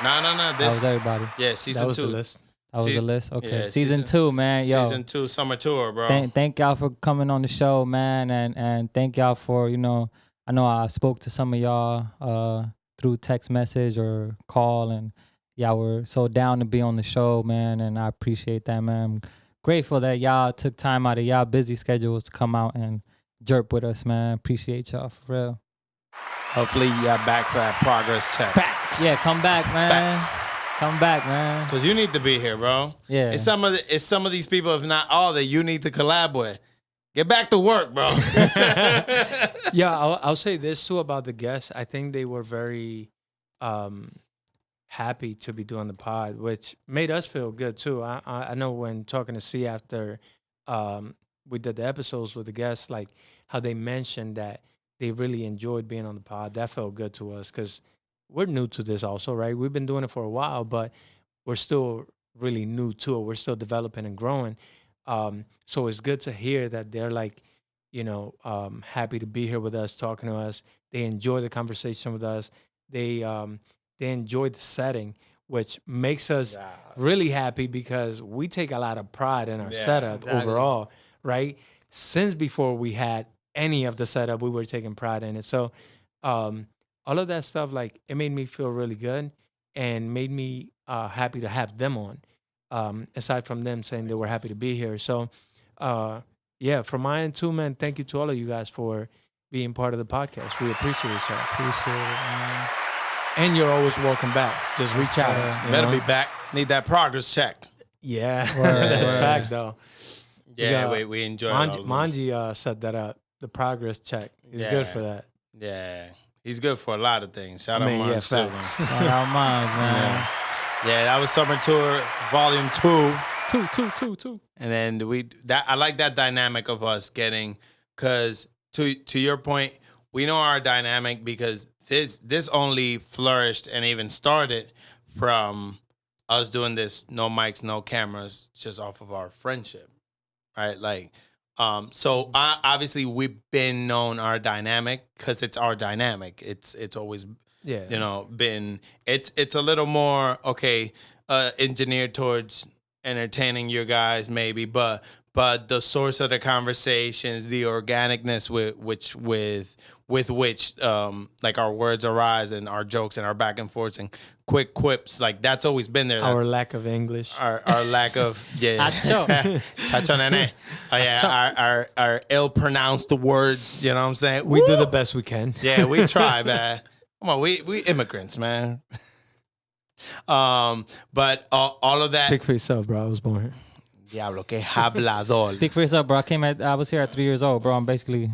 S2: No.
S1: That was everybody.
S2: Yeah,
S3: That
S2: season
S3: was
S2: 2.
S3: the list.
S1: That was the list. Okay,
S2: yeah,
S1: season 2, man. Yo,
S2: Season 2 summer tour, bro.
S1: thank y'all for coming on the show, man, and thank y'all for, you know, I know I spoke to some of y'all through text message or call, and y'all were so down to be on the show, man, and I appreciate that, man. I'm grateful that y'all took time out of y'all busy schedules to come out and jerp with us, man. Appreciate y'all for real.
S2: Hopefully y'all back for that progress check.
S3: Facts.
S1: Yeah, come back, man.
S2: Facts.
S1: Come back, man.
S2: Because you need to be here, bro.
S1: Yeah.
S2: It's some of these people, if not all, that you need to collab with. Get back to work, bro.
S3: Yeah, I'll say this too about the guests. I think they were very happy to be doing the pod, which made us feel good too. I know when talking to C after we did the episodes with the guests, like how they mentioned that they really enjoyed being on the pod. That felt good to us because we're new to this also, right? We've been doing it for a while, but we're still really new to it. We're still developing and growing. So it's good to hear that they're like, you know, happy to be here with us, talking to us. They enjoy the conversation with us. They enjoy the setting, which makes us really happy because we take a lot of pride in our setup overall, right? Since before we had any of the setup, we were taking pride in it. So all of that stuff, like, it made me feel really good and made me happy to have them on, aside from them saying they were happy to be here. So, yeah, from my end too, man, thank you to all of you guys for being part of the podcast. We appreciate it, sir.
S1: Appreciate it, man.
S3: And you're always welcome back. Just reach out. you
S2: Better
S3: know?
S2: be back. Need that progress check.
S3: Yeah, that's fact, though.
S2: Yeah,
S3: Yeah.
S2: we enjoy it.
S3: Manji set that up. The progress check. He's good for that.
S2: Yeah. He's good for a lot of things. Shout
S3: I mean,
S2: out
S3: yeah,
S2: Mons too, man.
S3: facts.
S1: Shout out mine, man.
S2: Yeah, that was Summer Tour Volume 2.
S1: Two.
S2: And then I like that dynamic of us getting, because to your point, we know our dynamic because this only flourished and even started from us doing this no mics, no cameras, just off of our friendship, right? Like, so obviously we've been known our dynamic because it's our dynamic. It's always been it's a little more engineered towards entertaining your guys maybe, but the source of the conversations, the organicness with which like our words arise and our jokes and our back and forths and quick quips, like that's always been there.
S3: Our lack of English.
S2: Our lack of
S1: Acho.
S2: Chacho nene. Oh yeah, our ill pronounced words, you know what I'm saying?
S3: We do the best we can.
S2: Yeah, we try, man. Come on, we immigrants, man. But all of that.
S3: Speak for yourself, bro. I was born here.
S2: Diablo, que hablador.
S1: Speak for yourself, bro. I was here at 3 years old, bro. I'm basically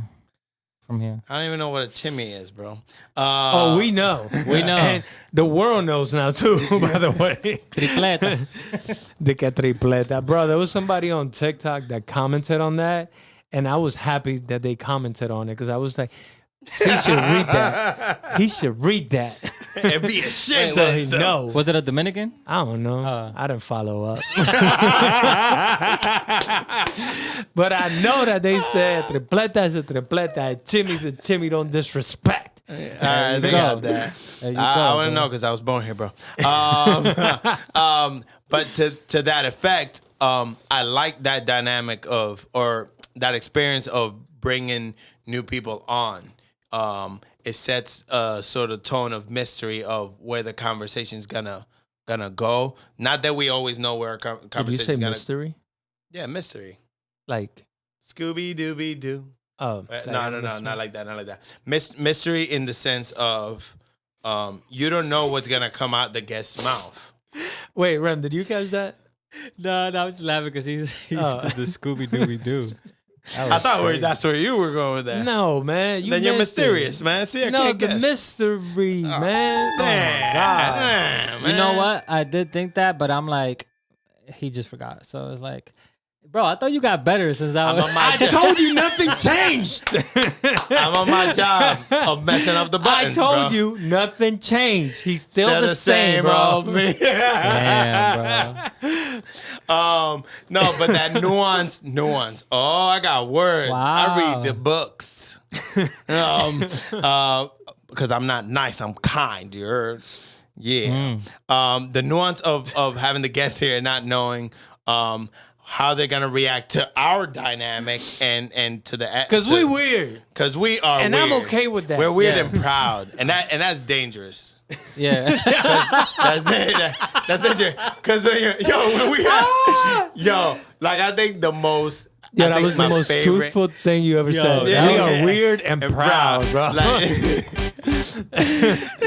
S1: from here.
S2: I don't even know what a chimney is, bro.
S3: Oh, we know.
S1: We know.
S3: And the world knows now, too, by the way.
S1: Tripleta.
S3: De que tripleta. Bro, there was somebody on TikTok that commented on that, and I was happy that they commented on it because I was like, he should read that. He should read that.
S2: And be ashamed.
S3: So he knows.
S1: Was it a Dominican?
S3: I don't know. I didn't follow up. But I know that they said tripleta is a tripleta. Chimmy's a chimmy. Don't disrespect.
S2: They
S1: go.
S2: got that.
S1: There you
S2: I
S1: go,
S2: want to
S1: bro.
S2: know because I was born here, bro. But to that effect, I like that dynamic or that experience of bringing new people on. It sets a sort of tone of mystery of where the conversation's gonna go. Not that we always know where our
S3: Did you
S2: conversation's
S3: say
S2: gonna.
S3: mystery?
S2: Yeah, mystery.
S3: Like,
S2: Scooby Dooby Doo.
S3: oh.
S2: No, not like that, not like that. Mystery in the sense of you don't know what's gonna come out the guest's mouth.
S3: Wait, Rem, did you catch that?
S1: No, I'm just laughing because he's
S3: Oh.
S1: the Scooby Dooby Doo.
S2: I thought that's where you were going with that.
S3: No, man.
S2: Then you're
S3: missed it.
S2: mysterious, man. See, I
S3: No,
S2: can't
S3: the
S2: guess.
S3: mystery, man. Oh, my God.
S2: Damn,
S1: You know
S2: man.
S1: what? I did think that, but I'm like, he just forgot. So it's like, bro, I thought you got better since I
S2: I'm
S1: was.
S2: on my
S3: I told you nothing changed.
S2: I'm on my job of messing up the
S3: I
S2: buttons,
S3: told
S2: bro.
S3: you nothing changed. He's still
S2: They're
S3: the same, bro.
S2: old me.
S1: Damn, bro.
S2: No, but that nuance. Oh, I got words.
S1: Wow.
S2: I read the books. Because I'm not nice. I'm kind. You heard? Yeah. The nuance of having the guests here and not knowing how they're gonna react to our dynamic and to the
S3: Because we weird.
S2: because we are
S3: And
S2: weird.
S3: I'm okay with that.
S2: We're weird
S3: Yeah.
S2: and proud, and that's dangerous.
S1: Yeah.
S2: That's dangerous. Because when we have, like I think the most.
S3: Yeah,
S2: I
S3: that
S2: think
S3: was the
S2: my
S3: most
S2: favorite-
S3: truthful thing you ever said.
S2: yeah.
S3: We are weird and proud, bro.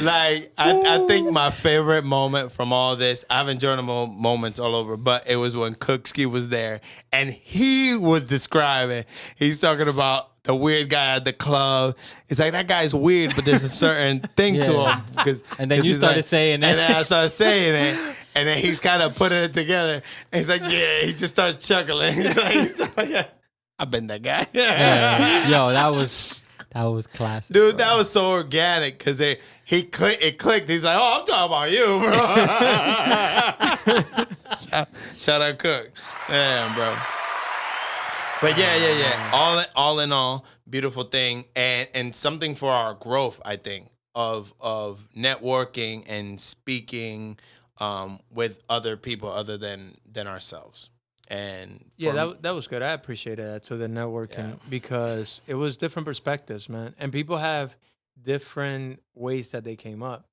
S2: Like I think my favorite moment from all this, I have enjoyable moments all over, but it was when Cookski was there and he was describing, he's talking about the weird guy at the club. He's like, that guy's weird, but there's a certain thing to
S1: Yeah.
S2: him. Because
S1: And then you
S2: he's
S1: started
S2: like-
S1: saying it.
S2: And then I started saying it. And then he's kind of putting it together. And he's like, yeah, he just starts chuckling. He's like, yeah, I've been that guy.
S1: Yeah. Yo, that was classic.
S2: Dude,
S1: bro.
S2: that was so organic because it clicked. He's like, oh, I'm talking about you, bro. shout out Cook. Damn, bro. But yeah. All in all, beautiful thing and something for our growth, I think, of networking and speaking with other people other than ourselves. And
S3: Yeah, that was good. I appreciated that to the networking because it was different perspectives, man. And people have different ways that they came up.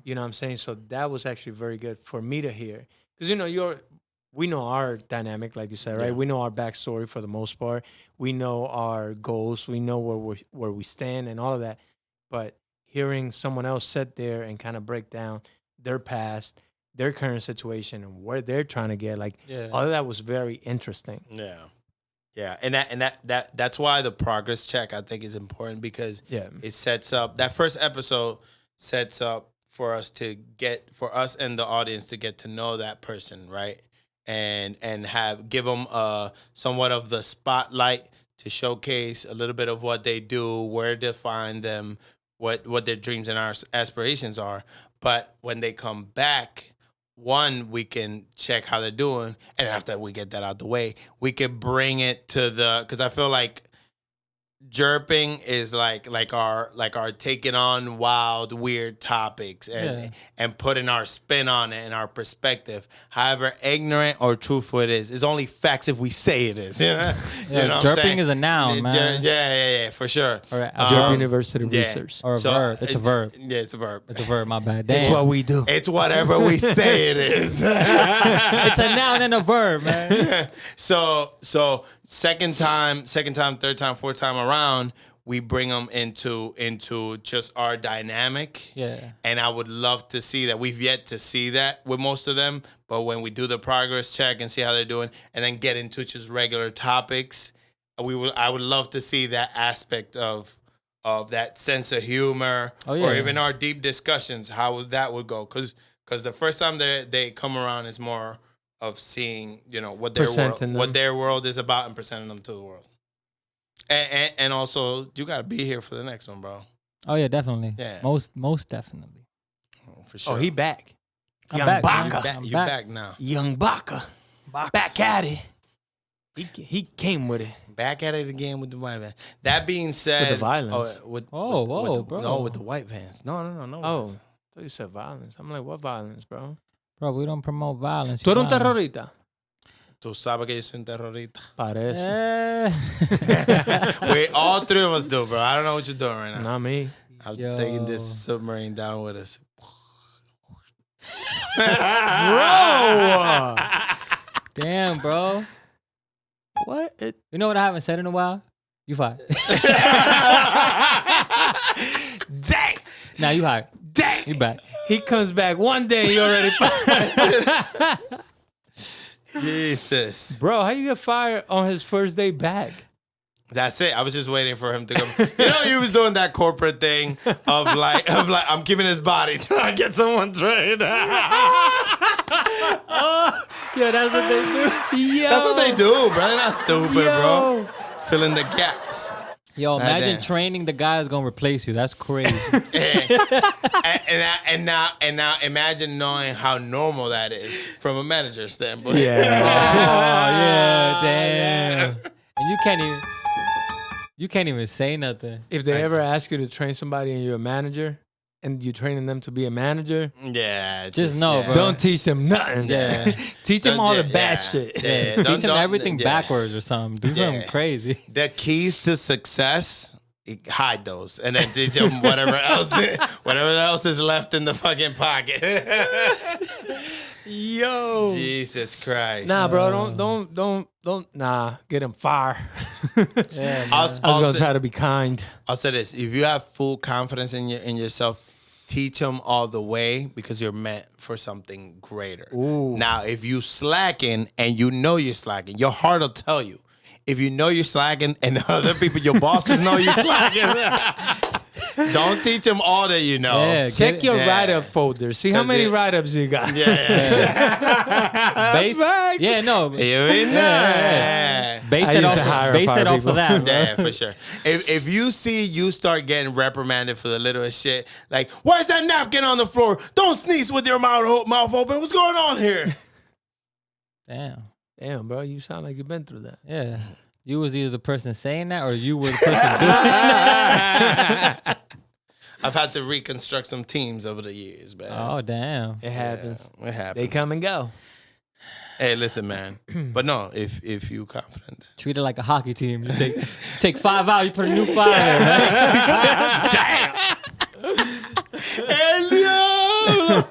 S3: You know what I'm saying? So that was actually very good for me to hear. Because, we know our dynamic, like you said, right?
S2: Yeah.
S3: We know our backstory for the most part. We know our goals. We know where we stand and all of that. But hearing someone else sit there and kind of break down their past, their current situation, and where they're trying to get, all of that was very interesting.
S2: Yeah, and that's why the progress check I think is important because
S3: Yeah.
S2: it sets up that first episode sets up for us and the audience to get to know that person, right? And give them somewhat of the spotlight to showcase a little bit of what they do, where to find them, what their dreams and our aspirations are. But when they come back, one, we can check how they're doing, and after we get that out the way, we can bring it to because I feel like JURPing is like our taking on wild, weird topics and putting our spin on it and our perspective. However ignorant or truthful it is, it's only facts if we say it is. You know what I'm
S1: JURPing
S2: saying?
S1: is a noun, man.
S2: Yeah, for sure.
S1: Or a
S3: JURP University Research.
S1: Or a verb. It's a verb.
S2: Yeah, it's a verb.
S1: It's a verb. My bad.
S3: That's
S1: Damn.
S3: what we do.
S2: It's whatever we say it is.
S1: It's a noun and a verb, man.
S2: So second time, third time, fourth time around, we bring them into just our dynamic.
S1: Yeah.
S2: And I would love to see that. We've yet to see that with most of them, but when we do the progress check and see how they're doing, and then get into just regular topics, I would love to see that aspect of that sense of humor, or even our deep discussions, how that would go. Because the first time they come around is more of seeing, what their world is about and presenting them to the world. And also, you got to be here for the next one, bro.
S1: Oh yeah, definitely.
S2: Yeah.
S1: Most definitely.
S2: For sure.
S3: Oh, he back.
S1: I'm
S3: Young
S1: back,
S3: Baka.
S1: man.
S2: You back now.
S3: Young Baka. Back at it. He came with it.
S2: Back at it again with the white van. That being said,
S3: With the violence.
S2: With
S1: bro.
S2: No, with the white vans. No.
S3: Oh, I thought you said violence. I'm like, what violence, bro?
S1: Bro, we don't promote violence.
S3: ¿Tú eres un
S1: you know.
S3: terrorista?
S2: Tú sabes que yo soy un terrorista.
S3: Parece.
S2: Wait, all three of us do, bro. I don't know what you're doing right now.
S3: Not me.
S2: I'm
S1: Yo.
S2: taking this submarine down with us.
S3: Bro!
S1: Damn, bro.
S3: What?
S1: You know what I haven't said in a while? You fired.
S3: Dang!
S1: Now you hired.
S3: Dang!
S1: You back.
S3: He comes back one day, you already fired.
S2: Jesus.
S3: Bro, how you get fired on his first day back?
S2: That's it. I was just waiting for him to come. He was doing that corporate thing of like I'm keeping his body till I get someone trained.
S1: Yeah, that's what they do.
S3: Yo.
S2: That's what they do, bro. They're not stupid, bro.
S3: Yo.
S2: Fill in the gaps.
S1: Yo, imagine
S2: Goddamn.
S1: training the guy that's gonna replace you. That's crazy.
S2: and now imagine knowing how normal that is from a manager standpoint.
S3: Yeah.
S1: Oh yeah, damn. And you can't even say nothing.
S3: If they ever ask you to train somebody and you're a manager and you're training them to be a manager,
S2: Yeah.
S1: Just know, bro.
S3: don't teach them nothing.
S1: Yeah.
S3: Teach them all the
S2: Yeah,
S3: bad
S2: yeah.
S3: shit.
S2: Yeah.
S1: Teach them everything backwards or something. Do something
S2: Yeah.
S1: crazy.
S2: The keys to success, hide those, and then teach them whatever else is left in the fucking pocket.
S3: Yo.
S2: Jesus Christ.
S3: Nah, bro, don't get him fired.
S1: Yeah,
S2: I'll,
S3: I was
S2: I'll
S3: gonna
S2: say,
S3: try to be kind.
S2: I'll say this: if you have full confidence in yourself, teach them all the way because you're meant for something greater.
S3: Ooh.
S2: Now, if you slacking and you know you're slacking, your heart will tell you. If you know you're slacking and other people, your bosses know you're slacking, don't teach them all that you know.
S1: Yeah,
S3: Check your
S2: Yeah.
S3: write-up folder. See how
S2: 'Cause
S3: many
S2: it-
S3: write-ups you got.
S1: Base,
S2: facts.
S1: yeah, no.
S2: You ain't know.
S1: Yeah. Base
S3: I
S1: it
S3: used
S1: off.
S3: to hire
S1: Base
S3: fire
S1: it off
S3: people.
S1: of that. Bro.
S2: Yeah, for sure. If you see you start getting reprimanded for the littlest shit, like, why is that napkin on the floor? Don't sneeze with your mouth open. What's going on here?
S1: Damn.
S3: Damn, bro, you sound like you've been through that.
S1: Yeah. You was either the person saying that or you were the person doing it.
S2: I've had to reconstruct some teams over the years, man.
S1: Oh, damn.
S3: It happens.
S2: It happens.
S3: They come and go.
S2: Hey, listen, man. But no, if you confident.
S1: Treat it like a hockey team. You take 5 out, you put a new 5 in.
S2: El diablo!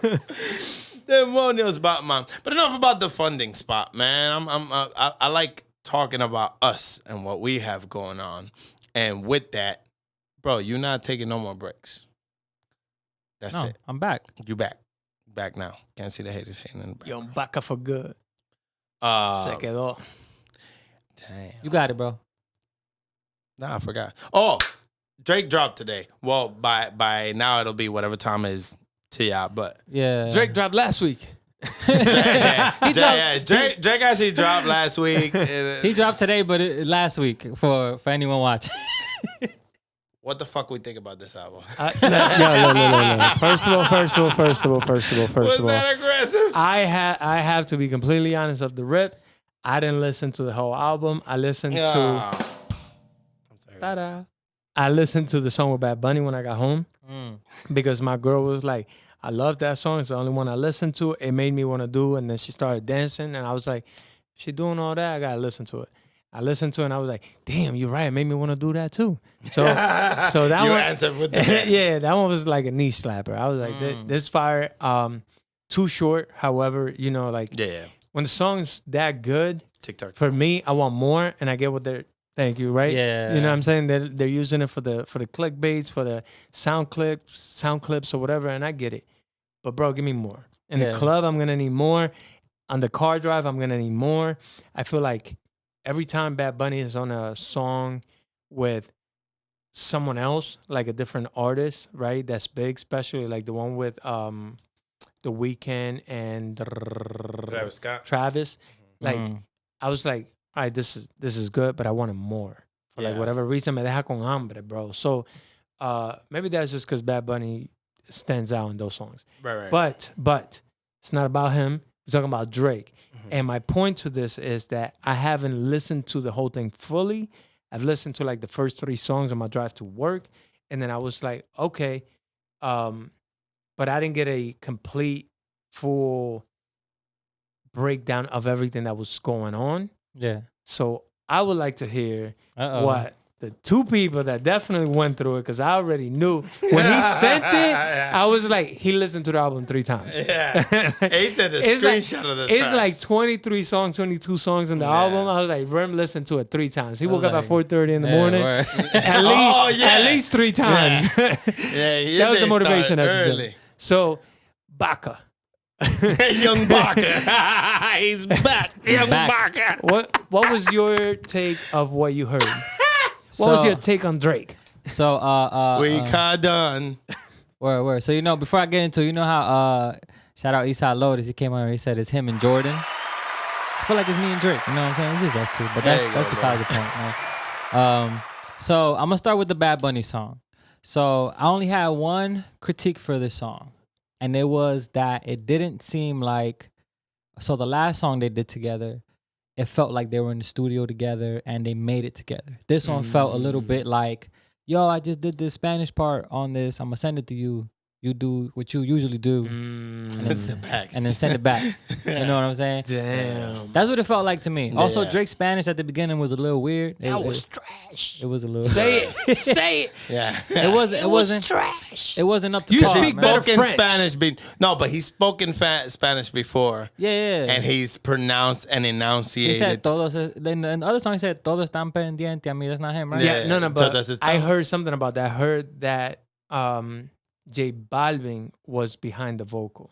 S2: Demonios, Batman. But enough about the funding spot, man. I like talking about us and what we have going on. And with that, bro, you're not taking no more breaks. That's
S1: No,
S2: it.
S1: I'm back.
S2: You back. Back now. Can't see the haters hating in the back.
S3: Yo, Baka for good. Se
S2: Uh,
S3: quedó.
S2: damn.
S1: You got it, bro.
S2: Nah, I forgot. Oh, Drake dropped today. Well, by now it'll be whatever time it is to y'all, but
S1: Yeah.
S3: Drake dropped last week.
S2: Drake actually dropped last week.
S1: He dropped today, but last week for anyone watching.
S2: What the fuck we think about this album?
S3: No. First of all.
S2: Was that aggressive?
S3: I have to be completely honest of the rip. I didn't listen to the whole album. I listened
S2: Ah.
S3: to I listened to the song with Bad Bunny when I got home because my girl was like, I love that song. It's the only one I listened to. It made me want to do, and then she started dancing, and I was like, she doing all that, I gotta listen to it. I listened to it, and I was like, damn, you're right. It made me want to do that too. So that
S2: You
S3: one,
S2: answered with the dance.
S3: yeah, that one was like a knee slapper. I was like, this fire, too short. However, you know, like
S2: Yeah.
S3: when the song's that good,
S2: TikTok.
S3: for me, I want more, and I get what they're Thank you, right?
S1: Yeah.
S3: You know what I'm saying? They're using it for the clickbaits, for the sound clips or whatever, and I get it. But bro, give me more. In the club, I'm gonna need more. On the car drive, I'm gonna need more. I feel like every time Bad Bunny is on a song with someone else, like a different artist, right? That's big, especially like the one with The Weeknd and
S2: Travis Scott.
S3: Travis. Like I was like, all right, this is good, but I wanted more. For like whatever reason, me deja con hambre, bro. So maybe that's just because Bad Bunny stands out in those songs.
S2: Right.
S3: But it's not about him. We're talking about Drake. And my point to this is that I haven't listened to the whole thing fully. I've listened to like the first 3 songs on my drive to work. And then I was like, okay. But I didn't get a complete, full breakdown of everything that was going on.
S1: Yeah.
S3: So I would like to hear what the 2 people that definitely went through it, because I already knew. When he sent it, I was like, he listened to the album 3 times.
S2: Yeah. He said the
S3: It's
S2: screenshot of the
S3: It's
S2: tracks.
S3: like 23 songs, 22 songs in the album. I was like, Rem listened to it 3 times. He woke up at 4:30 in the morning. At least 3 times.
S2: Yeah,
S3: That was the motivation at the
S2: early.
S3: gym. So, Baka.
S2: Young Baka.
S1: He's back.
S2: Young
S1: Back.
S2: Baka.
S3: What was your take of what you heard? What was your take on Drake?
S1: So
S2: We caught done.
S1: word. So before I get into, how shout out Eastside Lotus, he came on and he said it's him and Jordan. I feel like it's me and Drake. You know what I'm saying? It's just us 2, but that's besides the point. Right? So I'm gonna start with the Bad Bunny song. So I only had one critique for this song, and it was that it didn't seem like. So the last song they did together, it felt like they were in the studio together and they made it together. This one felt a little bit like, yo, I just did this Spanish part on this. I'm gonna send it to you. You do what you usually do, and then send it back. You know what I'm saying?
S3: Damn.
S1: That's what it felt like to me. Also, Drake's Spanish at the beginning was a little weird.
S3: That was trash.
S1: It was a little.
S3: Say it. Say it.
S2: Yeah.
S1: It wasn't
S3: trash.
S1: It wasn't up to
S3: You
S1: par.
S3: speak
S1: man.
S3: better
S2: Spoken
S3: French.
S2: Spanish. No, but he's spoken Spanish before.
S1: Yeah.
S2: And he's pronounced and
S1: He
S2: enunciated.
S1: said todos. In the other song, he said todos están pendientes. I mean, that's not him, right?
S3: Yeah, no, but
S2: Todas están.
S3: I heard something about that. I heard that J Balvin was behind the vocal.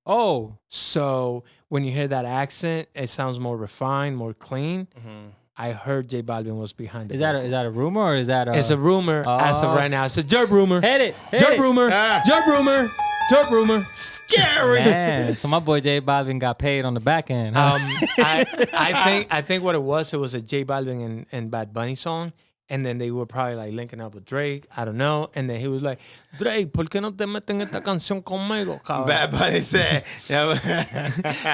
S1: Oh,
S3: So when you hear that accent, it sounds more refined, more clean. I heard J Balvin was behind the vocal.
S1: is that a rumor or is that
S3: It's a rumor as of right now. It's a JURP rumor.
S1: Hit it.
S3: JURP rumor. JURP rumor. JURP rumor.
S2: Scary.
S1: Man, so my boy J Balvin got paid on the back end. Huh?
S3: I think what it was a J Balvin and Bad Bunny song. And then they were probably like linking up with Drake. I don't know. And then he was like, Drake, ¿por qué no te metes en esta canción conmigo, cabrón?
S2: Bad Bunny said.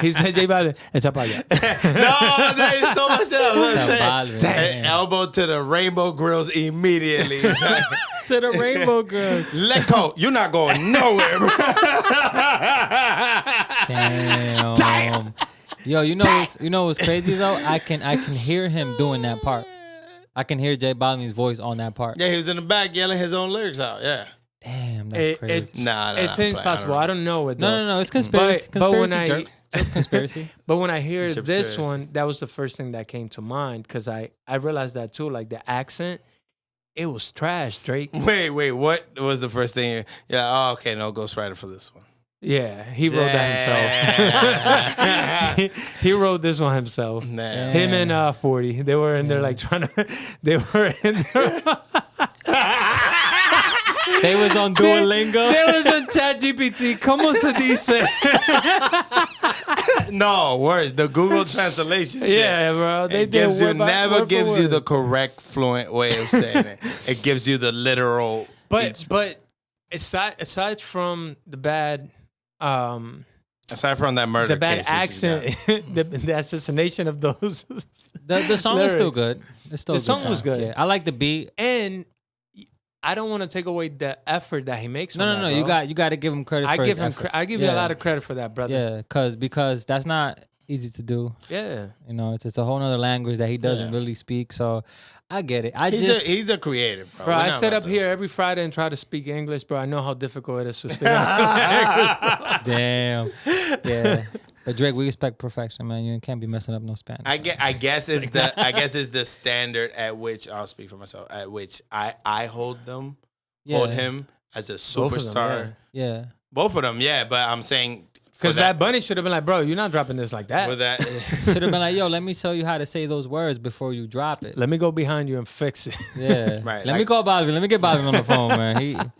S3: He said, J Balvin, echa para allá.
S2: No, that is so much else.
S1: Balvin, man.
S2: Elbow to the rainbow grills immediately.
S1: To the Rainbow Girl.
S2: Let go. You're not going nowhere, bro.
S1: Damn. Yo, you know what's crazy though? I can hear him doing that part. I can hear J Balvin's voice on that part.
S2: Yeah, he was in the back yelling his own lyrics out. Yeah.
S1: Damn, that's crazy.
S3: It seems possible. I don't know it though.
S1: No, it's conspiracy.
S3: But when
S1: Conspiracy, jerk. Conspiracy.
S3: But when I hear
S2: Jerk
S3: this
S2: seriously.
S3: one, that was the first thing that came to mind because I realized that too. Like the accent, it was trash, Drake.
S2: Wait. What was the first thing? Yeah. Oh, okay. No ghostwriter for this one.
S3: Yeah, he wrote that himself. He wrote this one himself.
S2: Nah.
S3: Him and 40. They were in there like trying to. They were in there.
S1: They was on Duolingo.
S3: They was on ChatGPT. ¿Cómo se dice?
S2: No words. The Google translation. shit.
S3: Yeah, bro. They
S2: It gives
S3: did
S2: you
S3: word by-
S2: never
S3: word for
S2: gives you
S3: word.
S2: the correct fluent way of saying it. It gives you the literal.
S3: But aside from the bad.
S2: Aside from that murder
S3: The bad
S2: case, which is
S3: accent, the assassination of those.
S1: The song was still
S3: lyrics.
S1: good. It's still
S3: The
S1: a good
S3: song was good.
S1: Yeah, I like the beat.
S3: And I don't want to take away the effort that he makes. on
S1: No.
S3: that,
S1: You
S3: bro.
S1: got to give him credit.
S3: I
S1: for
S3: give
S1: his
S3: him.
S1: effort.
S3: I give you a lot of credit for that, brother.
S1: Yeah, because that's not easy to do.
S3: Yeah.
S1: You know, it's a whole nother language that he doesn't really speak. So I get it.
S2: he's a creative, bro.
S3: Bro,
S2: We're
S3: I
S2: not
S3: sit
S2: about
S3: up
S2: to-
S3: here every Friday and try to speak English, bro. I know how difficult it is to speak English.
S1: Damn. Yeah. But Drake, we expect perfection, man. You can't be messing up no Spanish.
S2: I guess it's the standard at which I'll speak for myself. At which I hold him as a superstar.
S1: Yeah.
S2: Both of them, yeah. But I'm saying
S3: because Bad Bunny should have been like, bro, you're not dropping this like that.
S2: For that,
S1: should have been like, yo, let me tell you how to say those words before you drop it.
S3: Let me go behind you and fix it.
S1: Yeah,
S2: right.
S1: Let me call Balvin. Let me get Balvin on the phone, man.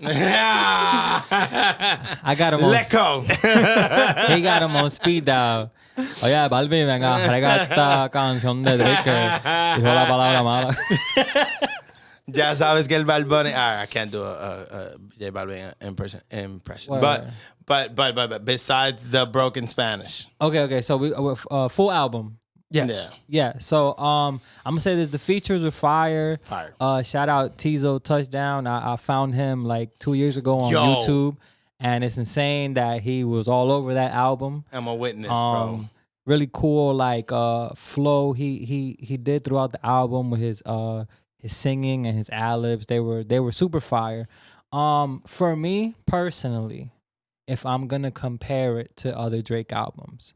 S1: I got him on.
S2: Let go.
S1: He got him on speed dial. Oye, Balvin, venga, rega esta canción de Drake que dijo la palabra mala.
S2: Ya sabes que el Bad Bunny. I can't do a J Balvin impression.
S1: Word.
S2: But besides the broken Spanish.
S1: Okay. So we full album.
S3: Yes.
S1: Yeah. So I'm gonna say this: the features were fire. Shout out Tizo Touchdown. I found him like 2 years ago on YouTube, and it's insane that he was all over that album.
S2: I'm a witness, bro.
S1: Really cool, like flow he did throughout the album with his singing and his ad-libs. They were super fire. For me personally, if I'm gonna compare it to other Drake albums,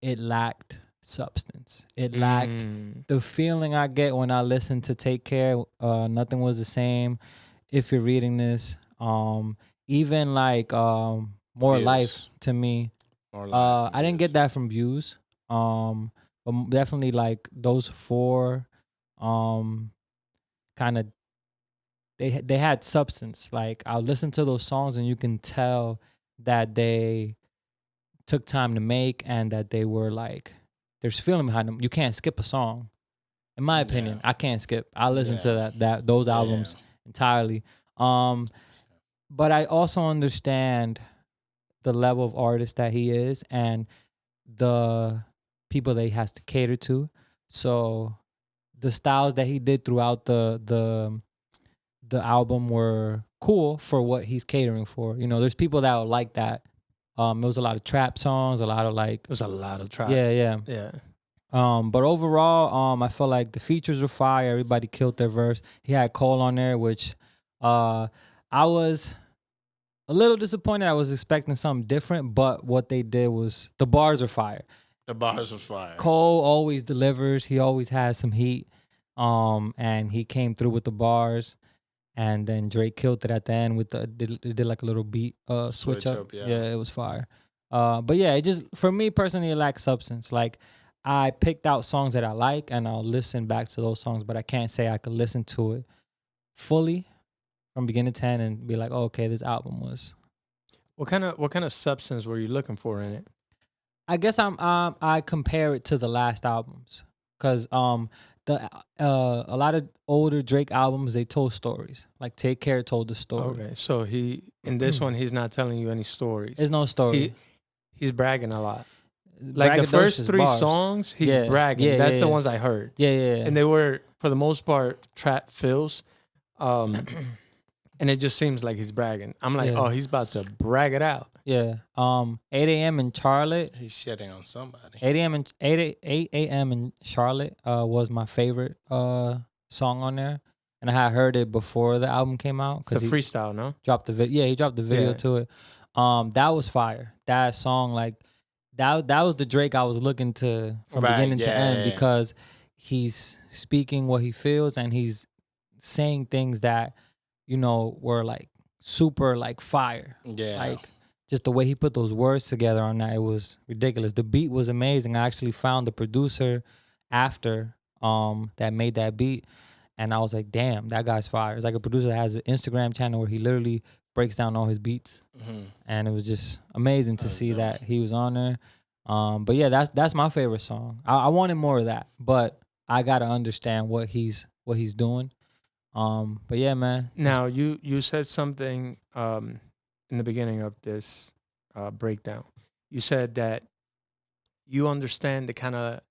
S1: it lacked substance. It lacked the feeling I get when I listen to Take Care. Nothing Was the Same. If You're Reading This, even like More
S2: Views.
S1: Life to me. I didn't get that from Views. But definitely like those four kind of they had substance. Like I'll listen to those songs and you can tell that they took time to make and that they were like there's feeling behind them. You can't skip a song. In my opinion, I can't skip. I listen to those albums entirely. But I also understand the level of artist that he is and the people that he has to cater to. So the styles that he did throughout the album were cool for what he's catering for. You know, there's people that would like that. There was a lot of trap songs, a lot of like.
S3: There's a lot of trap.
S1: Yeah. But overall, I felt like the features were fire. Everybody killed their verse. He had Cole on there, which I was a little disappointed. I was expecting something different, but what they did was the bars are fire.
S2: The bars were fire.
S1: Cole always delivers. He always has some heat. And he came through with the bars. And then Drake killed it at the end with did like a little beat switch up. Yeah, it was fire. But yeah, it just for me personally it lacks substance. Like I picked out songs that I like and I'll listen back to those songs, but I can't say I could listen to it fully from beginning to end and be like, oh, okay, this album was.
S3: What kind of substance were you looking for in it?
S1: I guess I compare it to the last albums because a lot of older Drake albums they told stories. Like Take Care told the story.
S3: Okay, so in this one he's not telling you any stories.
S1: There's no story.
S3: He's bragging a lot. Like the first three
S1: bars.
S3: songs, he's bragging.
S1: Yeah,
S3: That's the ones I heard.
S1: Yeah.
S3: And they were for the most part trap fills. And it just seems like he's bragging. I'm like, oh, he's about to brag it out.
S1: Yeah. 8 a.m. in Charlotte.
S2: He's shitting on somebody.
S1: 8 a.m. in Charlotte was my favorite song on there. And I had heard it before the album came out.
S3: It's a freestyle, no?
S1: Dropped the video. Yeah, he dropped the video to it. That was fire. That song, like, that was the Drake I was looking to from beginning to end because he's speaking what he feels and he's saying things that, you know, were like super like fire.
S2: Yeah.
S1: Like just the way he put those words together on that, it was ridiculous. The beat was amazing. I actually found the producer after that made that beat. And I was like, damn, that guy's fire. It's like a producer that has an Instagram channel where he literally breaks down all his beats. Mm-hmm. And it was just amazing to see that he was on there. But yeah, that's my favorite song. I wanted more of that, but I gotta understand what he's doing. But yeah, man.
S3: Now you said something in the beginning of this breakdown. You said that you understand the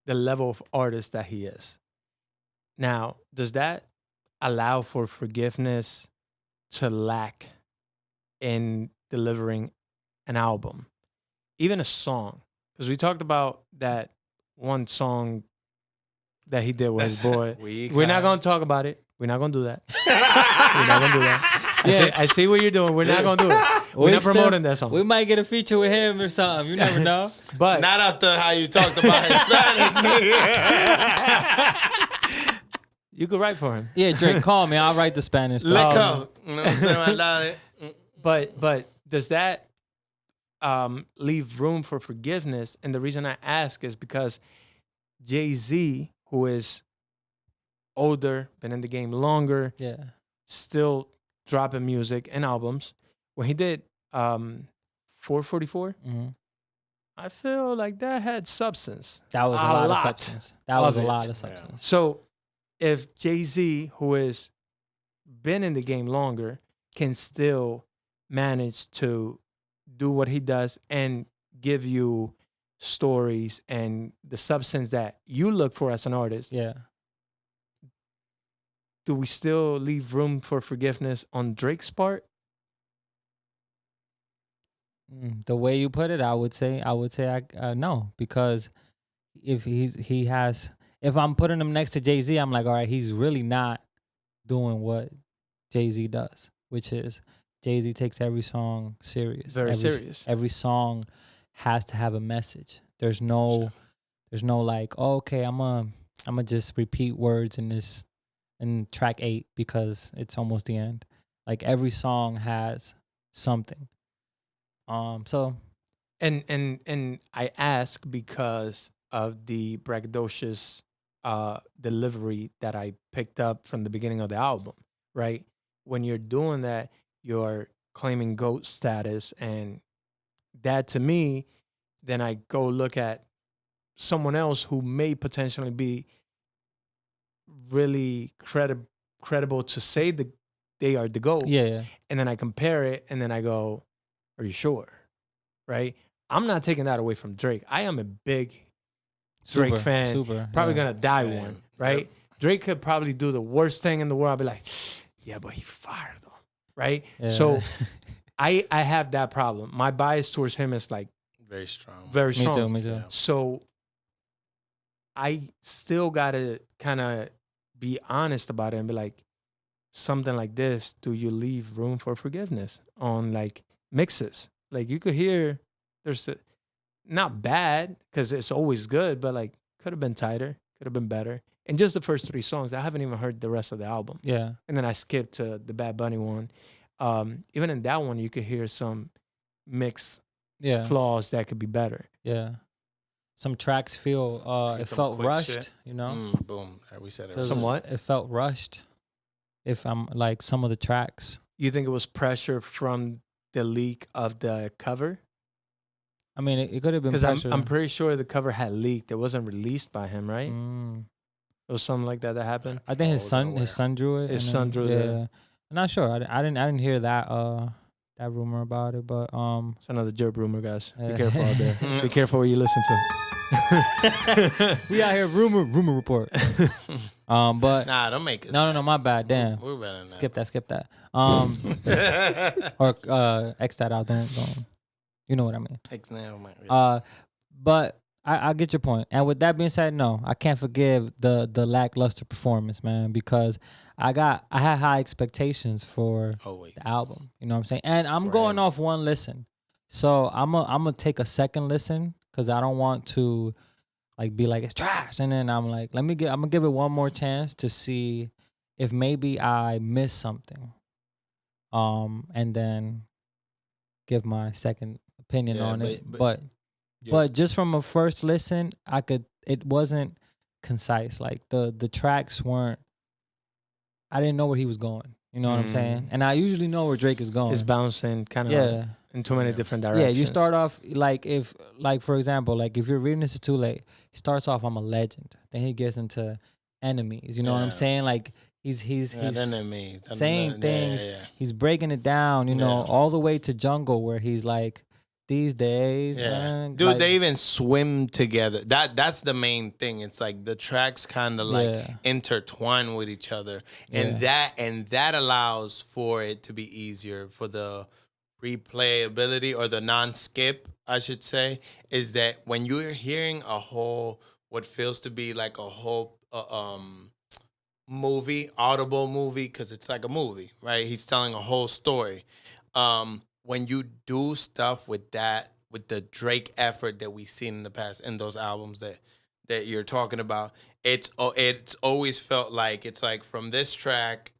S3: level of artist that he is. Now, does that allow for forgiveness to lack in delivering an album, even a song? Because we talked about that one song that he did with his boy. We're not going to talk about it. We're not going to do that. We're not going to do that. I see what you're doing. We're not going to do it. We're not promoting that song.
S1: We might get a feature with him or something. You never know.
S3: But
S2: Not after how you talked about his Spanish, nigga.
S3: you could write for him.
S1: Yeah, Drake, call me. I'll write the Spanish.
S2: Let
S1: stuff.
S2: go. You know what I'm saying? I love it.
S3: But does that leave room for forgiveness? And the reason I ask is because Jay-Z, who is older, been in the game longer,
S1: Yeah.
S3: still dropping music and albums. When he did 444,
S1: Mm-hmm.
S3: I feel like that had substance.
S1: That was a lot of substance. That was a
S3: of
S1: lot
S3: it.
S1: of substance.
S3: So if Jay-Z, who has been in the game longer, can still manage to do what he does and give you stories and the substance that you look for as an artist,
S1: Yeah.
S3: do we still leave room for forgiveness on Drake's part?
S1: The way you put it, I would say no, because if if I'm putting him next to Jay-Z, I'm like, all right, he's really not doing what Jay-Z does, which is Jay-Z takes every song serious.
S3: Very serious.
S1: Every song has to have a message. There's no like, oh, okay, I'm gonna just repeat words in track 8 because it's almost the end. Like every song has something. So
S3: And I ask because of the braggadocious delivery that I picked up from the beginning of the album, right? When you're doing that, you're claiming GOAT status, and that to me, then I go look at someone else who may potentially be really credible to say that they are the GOAT.
S1: yeah.
S3: And then I compare it, and then I go, are you sure? Right? I'm not taking that away from Drake. I am a big Drake
S1: Super,
S3: fan.
S1: super,
S3: Probably
S1: yeah.
S3: gonna die
S2: Same.
S3: one, right?
S2: Yep.
S3: Drake could probably do the worst thing in the world. I'll be like, yeah, but he fired though, right?
S1: Yeah.
S3: So I have that problem. My bias towards him is like
S2: Very strong.
S3: very
S1: Me
S3: strong.
S1: too, me too.
S2: Yeah.
S3: So I still gotta kind of be honest about it and be like, something like this, do you leave room for forgiveness on like mixes? Like you could hear there's not bad because it's always good, but like could have been tighter, could have been better. And just the first 3 songs, I haven't even heard the rest of the album.
S1: Yeah.
S3: And then I skipped to the Bad Bunny one. Even in that one, you could hear some mix
S1: Yeah.
S3: flaws that could be better.
S1: Yeah. Some tracks feel it
S2: some
S1: felt
S2: quick
S1: rushed,
S2: shit.
S1: you know?
S2: Boom. We said it.
S1: Feels-
S3: Somewhat.
S1: It felt rushed. If I'm like some of the tracks.
S3: You think it was pressure from the leak of the cover?
S1: I mean, it could have been
S3: Because
S1: pressure.
S3: I'm pretty sure the cover had leaked. It wasn't released by him, right?
S1: Mm.
S3: It was something like that happened.
S1: I think
S2: I wasn't
S1: his son drew it.
S3: His
S1: and
S3: son drew
S1: yeah.
S3: the-
S1: I'm not sure. I didn't hear that that rumor about it, but
S3: It's another JURP rumor, guys. Be
S1: Yeah.
S3: careful out there. Be careful what you listen to.
S1: we out here rumor report. But
S2: Nah, don't make it.
S1: no, my bad. Damn.
S2: We're better than that.
S1: Skip that. Or X that out. Don't. You know what I mean.
S2: X-Nail, man.
S1: But I get your point. And with that being said, no, I can't forgive the lackluster performance, man, because I had high expectations for
S2: Always.
S1: the album. You know what I'm saying? And I'm
S2: For
S1: going
S2: him.
S1: off one listen. So I'm gonna take a second listen because I don't want to like be like it's trash. And then I'm like, I'm gonna give it one more chance to see if maybe I missed something. And then give my second opinion
S2: Yeah,
S1: on it.
S2: but- Yeah.
S1: But just from a first listen, it wasn't concise. Like the tracks weren't, I didn't know where he was going. You know what I'm saying? And I usually know where Drake is going.
S3: It's bouncing kind of
S1: Yeah.
S3: in too many
S2: Yeah.
S3: different
S1: Yeah,
S3: directions.
S1: you start off for example, like if you're reading this too late, he starts off, I'm a legend. Then he gets into enemies. You know what I'm
S2: Yeah.
S1: saying? Like he's
S2: Enemies.
S1: saying things.
S2: Yeah.
S1: He's breaking it down, you know,
S2: Yeah.
S1: all the way to Jungle where he's like, these days,
S2: Yeah.
S1: man,
S2: Dude,
S1: like-
S2: they even swim together. That's the main thing. It's like the tracks kind of like
S1: Yeah.
S2: intertwine with each other. And that allows for it to be easier for the replayability or the non-skip, I should say, is that when you're hearing a whole what feels to be like a whole movie, audible movie, because it's like a movie, right? He's telling a whole story. when you do stuff with that, with the Drake effort that we've seen in the past in those albums that you're talking about, it's always felt like it's like from this track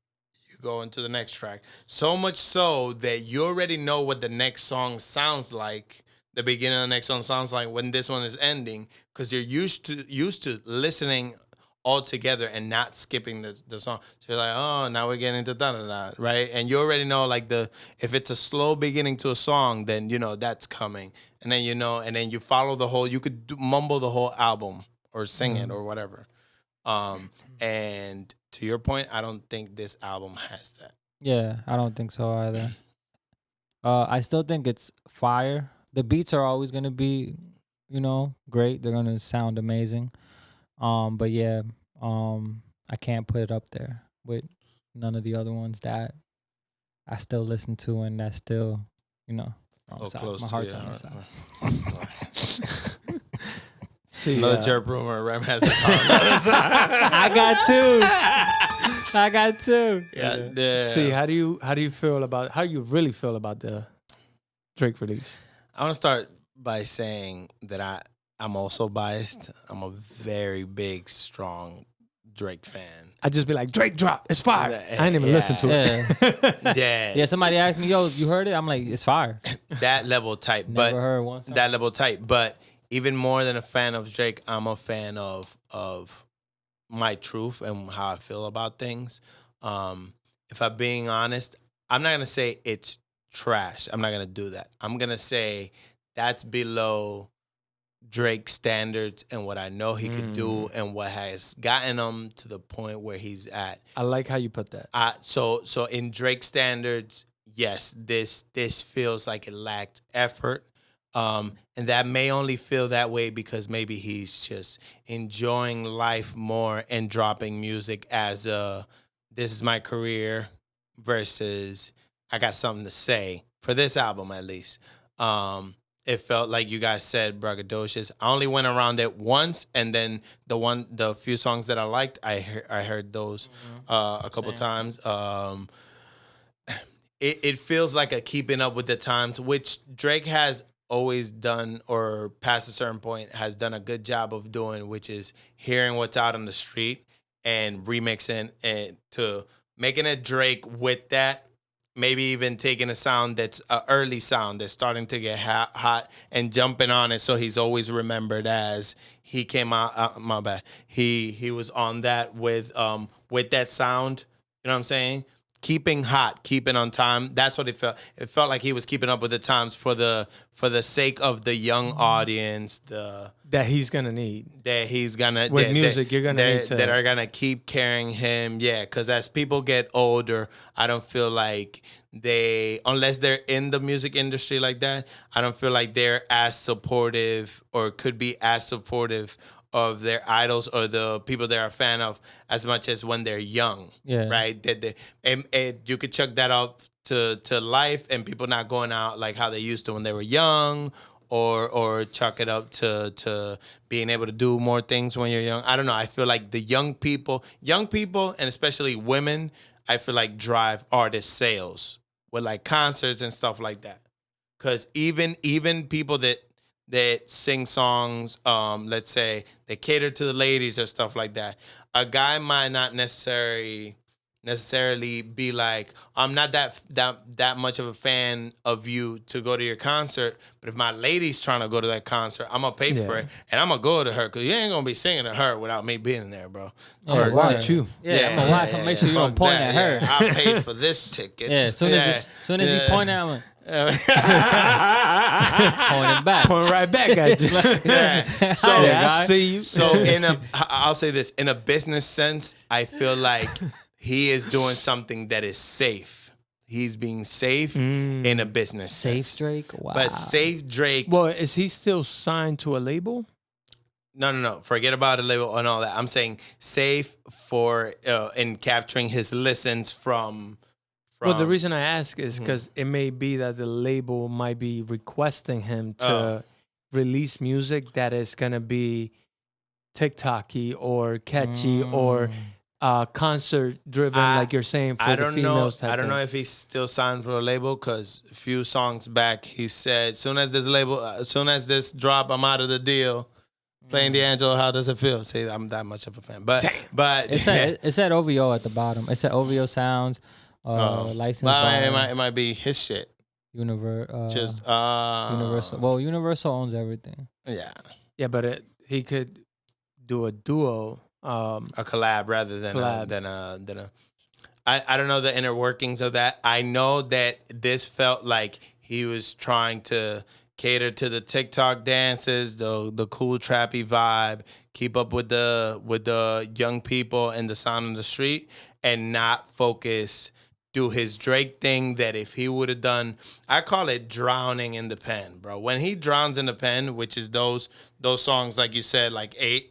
S2: you go into the next track. So much so that you already know what the next song sounds like. The beginning of the next song sounds like when this one is ending, because you're used to listening all together and not skipping the song. So you're like, oh, now we're getting into da-da-da, right? And you already know, like, if it's a slow beginning to a song, then you know that's coming. And then and then you follow the whole, you could mumble the whole album or sing it or whatever. And to your point, I don't think this album has that.
S1: Yeah, I don't think so either. I still think it's fire. The beats are always gonna be, great. They're gonna sound amazing. But yeah, I can't put it up there with none of the other ones that I still listen to and that still, wrong side.
S2: Close
S1: My
S2: to
S1: heart's
S2: you,
S1: on this
S2: right?
S1: side.
S3: See,
S2: Another JURP rumor. Rem has his heart.
S1: I got two.
S2: Yeah.
S3: See, how do you feel about how you really feel about the Drake release?
S2: I want to start by saying that I'm also biased. I'm a very big, strong Drake fan.
S3: I just be like, Drake drop, it's fire.
S2: Yeah,
S3: I ain't even listen to it.
S1: Yeah.
S2: Yeah,
S1: Somebody asked me, yo, you heard it? I'm like, it's fire.
S2: that level type.
S1: Never
S2: But
S1: heard one song.
S2: that level type. But even more than a fan of Drake, I'm a fan of my truth and how I feel about things. If I'm being honest, I'm not gonna say it's trash. I'm not gonna do that. I'm gonna say that's below Drake standards and what I know he could do and what has gotten him to the point where he's at.
S3: I like how you put that.
S2: So in Drake standards, yes, this feels like it lacked effort. And that may only feel that way because maybe he's just enjoying life more and dropping music as this is my career versus I got something to say for this album at least. It felt like you guys said braggadocious. I only went around it once, and then the few songs that I liked, I heard those a couple times. It feels like a keeping up with the times, which Drake has always done, or past a certain point has done a good job of doing, which is hearing what's out on the street and remixing and to making it Drake with that. Maybe even taking a sound that's an early sound that's starting to get hot and jumping on it, so he's always remembered as he came out. My bad. He was on that with that sound. You know what I'm saying? Keeping hot, keeping on time. That's what it felt. It felt like he was keeping up with the times for the sake of the young audience.
S3: That he's gonna need.
S2: That he's gonna
S3: with music, you're gonna need to
S2: that are gonna keep carrying him. Yeah, because as people get older, I don't feel like unless they're in the music industry like that, I don't feel like they're as supportive or could be as supportive of their idols or the people they're a fan of as much as when they're young.
S1: Yeah.
S2: Right. And you could chuck that up to life and people not going out like how they used to when they were young. Or chuck it up to being able to do more things when you're young. I don't know. I feel like the young people, and especially women, I feel like drive artist sales with like concerts and stuff like that. Because even people that sing songs, let's say they cater to the ladies or stuff like that. A guy might not necessarily be like, I'm not that much of a fan of you to go to your concert, but if my lady's trying to go to that concert, I'm gonna pay for it and I'm gonna go to her because you ain't gonna be singing to her without me being there, bro.
S3: Why don't you?
S1: Yeah, I'm gonna watch him. Make sure you don't point at her.
S2: Yeah. I paid for this ticket.
S1: Yeah, as soon as he point at him, pointing back.
S3: Point right back at you.
S2: Yeah. So
S3: I see you.
S2: So I'll say this, in a business sense, I feel like he is doing something that is safe. He's being safe in a business sense.
S1: Safe Drake? Wow.
S2: But safe Drake.
S3: Well, is he still signed to a label?
S2: No. Forget about a label and all that. I'm saying safe for in capturing his listens from.
S3: Well, the reason I ask is because it may be that the label might be requesting him to release music that is going to be TikTok-y or catchy or concert driven, like you're saying, for
S2: I
S3: the
S2: don't know.
S3: females.
S2: I don't know if he's still signed for a label because a few songs back he said, "Soon as this drop, I'm out of the deal." Playing D'Angelo, how does it feel? See, I'm that much of a fan, but
S1: It said OVO at the bottom. It said OVO Sounds, licensed by
S2: it might be his shit.
S1: Universal.
S2: Universal.
S1: Well, Universal owns everything.
S3: Yeah, but he could do a duo,
S2: a collab rather than a. I don't know the inner workings of that. I know that this felt like he was trying to cater to the TikTok dances, the cool trappy vibe, keep up with the young people and the sound on the street, and not focus. Do his Drake thing that if he would have done, I call it drowning in the pen, bro. When he drowns in the pen, which is those songs like you said, like 8